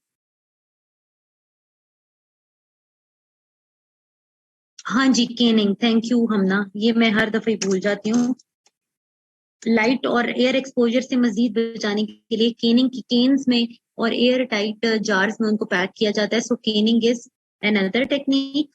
हाँ जी, केनिंग, थैंक यू हमना, ये मैं हर दफे भूल जाती हूँ। लाइट और एयर एक्सपोजर से मजीद बचाने के लिए केनिंग की केन्स में और एयर टाइट जार्स में उनको पैक किया जाता है। So canning is another technique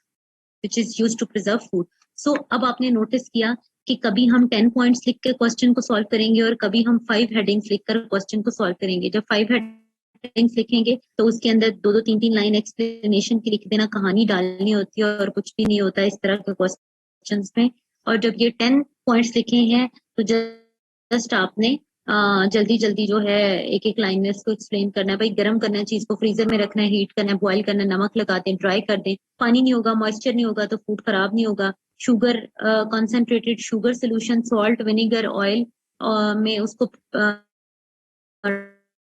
which is use to preserve food. So अब आपने नोटिस किया कि कभी हम 10 पॉइंट्स लिख के क्वेश्चन को सॉल्व करेंगे और कभी हम 5 हेडिंग्स लिखकर क्वेश्चन को सॉल्व करेंगे। जब 5 हेडिंग्स लिखेंगे तो उसके अंदर दो दो तीन तीन लाइन एक्सप्लेनेशन की लिख देना, कहानी डालनी होती है और कुछ भी नहीं होता इस तरह के क्वेश्चन में। और जब ये 10 पॉइंट्स लिखे हैं तो जस्ट आपने जल्दी जल्दी जो है एक एक लाइन में इसको एक्सप्लेन करना है। भाई गर्म करना है, चीज को फ्रीजर में रखना है, हीट करना है, बॉईल करना है, नमक लगा दें, ड्राई कर दें, पानी नहीं होगा, मॉइस्चर नहीं होगा तो फूड खराब नहीं होगा। Sugar, concentrated sugar solution, salt, vinegar, oil में उसको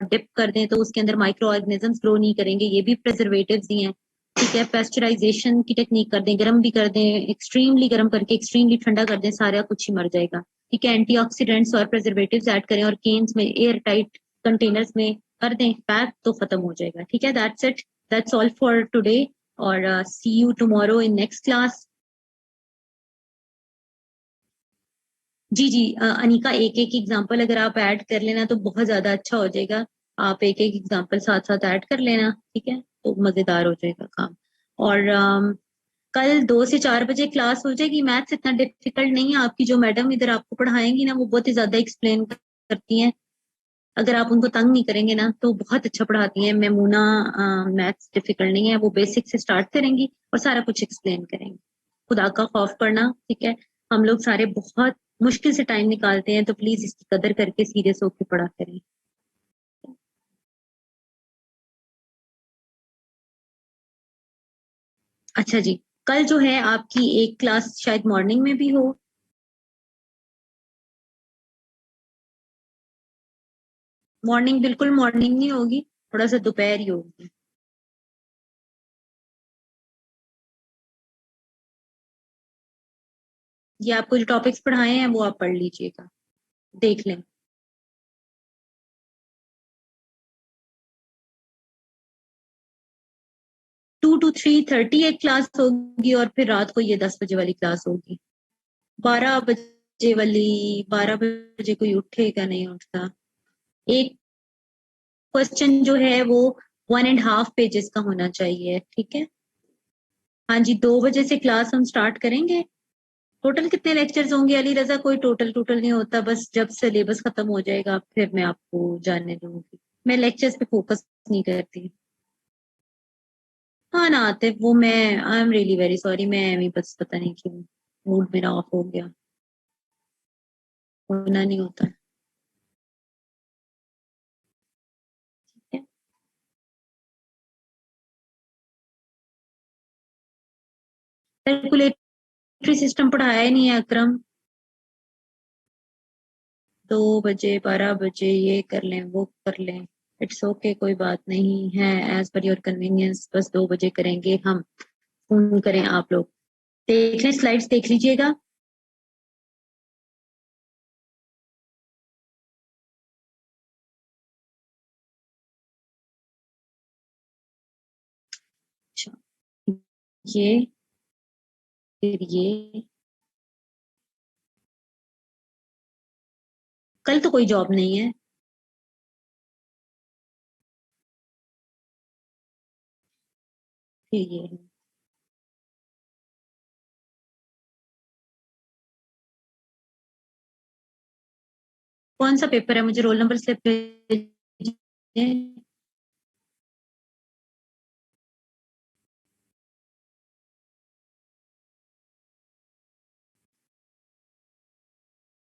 डिप कर दें तो उसके अंदर माइक्रो ऑर्गेनिजम्स ग्रो नहीं करेंगे, ये भी प्रिजर्वेटिव्स ही हैं। ठीक है, पेस्चराइजेशन की टेक्निक कर दें, गर्म भी कर दें, एक्सट्रीमली गर्म करके एक्सट्रीमली ठंडा कर दें, सारा कुछ ही मर जाएगा। ठीक है, एंटीऑक्सीडेंट्स और प्रिजर्वेटिव्स ऐड करें और केन्स में एयर टाइट कंटेनर्स में कर दें पैक तो खत्म हो जाएगा। ठीक है, that's it, that's all for today और see you tomorrow in next class. जी जी, अनिका, एक एक एग्जाम्पल अगर आप ऐड कर लेना तो बहुत ज्यादा अच्छा हो जाएगा। आप एक एक एग्जाम्पल साथ साथ ऐड कर लेना, ठीक है, तो मजेदार हो जाएगा काम। और कल 2 से 4 बजे क्लास हो जाएगी। मैथ्स इतना डिफिकल्ट नहीं है, आपकी जो मैडम इधर आपको पढ़ाएंगी ना वो बहुत ही ज्यादा एक्सप्लेन करती हैं। अगर आप उनको तंग नहीं करेंगे ना तो बहुत अच्छा पढ़ाती हैं। मेमूना मैथ्स डिफिकल्ट नहीं है, वो बेसिक से स्टार्ट करेंगी और सारा कुछ एक्सप्लेन करेंगे। खुदा का खौफ करना, ठीक है। हम लोग सारे बहुत मुश्किल से टाइम निकालते हैं, तो प्लीज इसकी कदर करके सीरियस होके पढ़ा करें। अच्छा जी, कल जो है आपकी एक क्लास शायद मॉर्निंग में भी हो। मॉर्निंग बिल्कुल मॉर्निंग नहीं होगी, थोड़ा सा दोपहर ही होगी। ये आपको जो टॉपिक्स पढ़ाए हैं वो आप पढ़ लीजिएगा, देख लें। 2 to 3:30 एक क्लास होगी, और फिर रात को ये 10 बजे वाली क्लास होगी। 12 बजे वाली, 12 बजे कोई उठेगा नहीं उठता। एक क्वेश्चन जो है वो 1.5 पेजेस का होना चाहिए, ठीक है। हाँ जी, 2 बजे से क्लास हम स्टार्ट करेंगे। टोटल कितने लेक्चर्स होंगे अली रजा? कोई टोटल टोटल नहीं होता, बस जब सिलेबस खत्म हो जाएगा फिर मैं आपको जानने दूंगी। मैं लेक्चर्स पे फोकस नहीं करती। हाँ ना आते वो, मैं I am really very sorry, मैं भी बस पता नहीं क्यों मूड मेरा ऑफ हो गया, होना नहीं होता। ठीक है। कैलकुलेटरी सिस्टम पढ़ाया ही नहीं है अकरम। 2 बजे 12 बजे ये कर लें वो कर लें, इट्स ओके कोई बात नहीं है, एज पर योर कन्वीनियंस, बस 2 बजे करेंगे हम। फोन करें आप लोग, देख लें स्लाइड्स देख लीजिएगा। अच्छा, ये फिर ये, कल तो कोई जॉब नहीं है। फिर ये है। कौन सा पेपर है? मुझे रोल नंबर स्लिप भेजिए।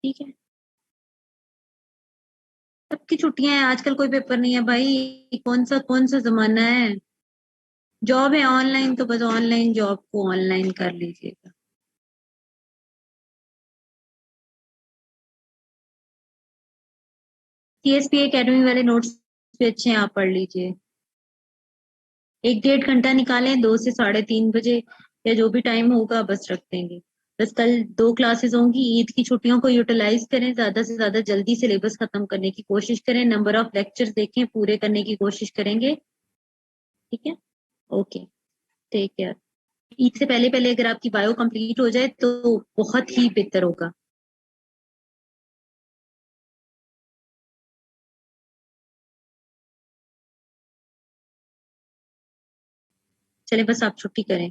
ठीक है, सबकी छुट्टियां हैं आजकल, कोई पेपर नहीं है भाई, कौन सा जमाना है। जॉब है ऑनलाइन, तो बस ऑनलाइन जॉब को ऑनलाइन कर लीजिएगा। सीएसपी एकेडमी वाले नोट्स भी अच्छे हैं, आप पढ़ लीजिए। 1-1.5 घंटा निकालें, 2 से 3:30 बजे, या जो भी टाइम होगा बस रख देंगे। बस कल 2 क्लासेस होंगी, ईद की छुट्टियों को यूटिलाइज करें, ज्यादा से ज्यादा जल्दी सिलेबस खत्म करने की कोशिश करें, नंबर ऑफ लेक्चर्स देखें, पूरे करने की कोशिश करेंगे। ठीक है, ओके, टेक केयर। ईद से पहले पहले अगर आपकी बायो कंप्लीट हो जाए तो बहुत ही बेहतर होगा। चले बस आप छुट्टी करें।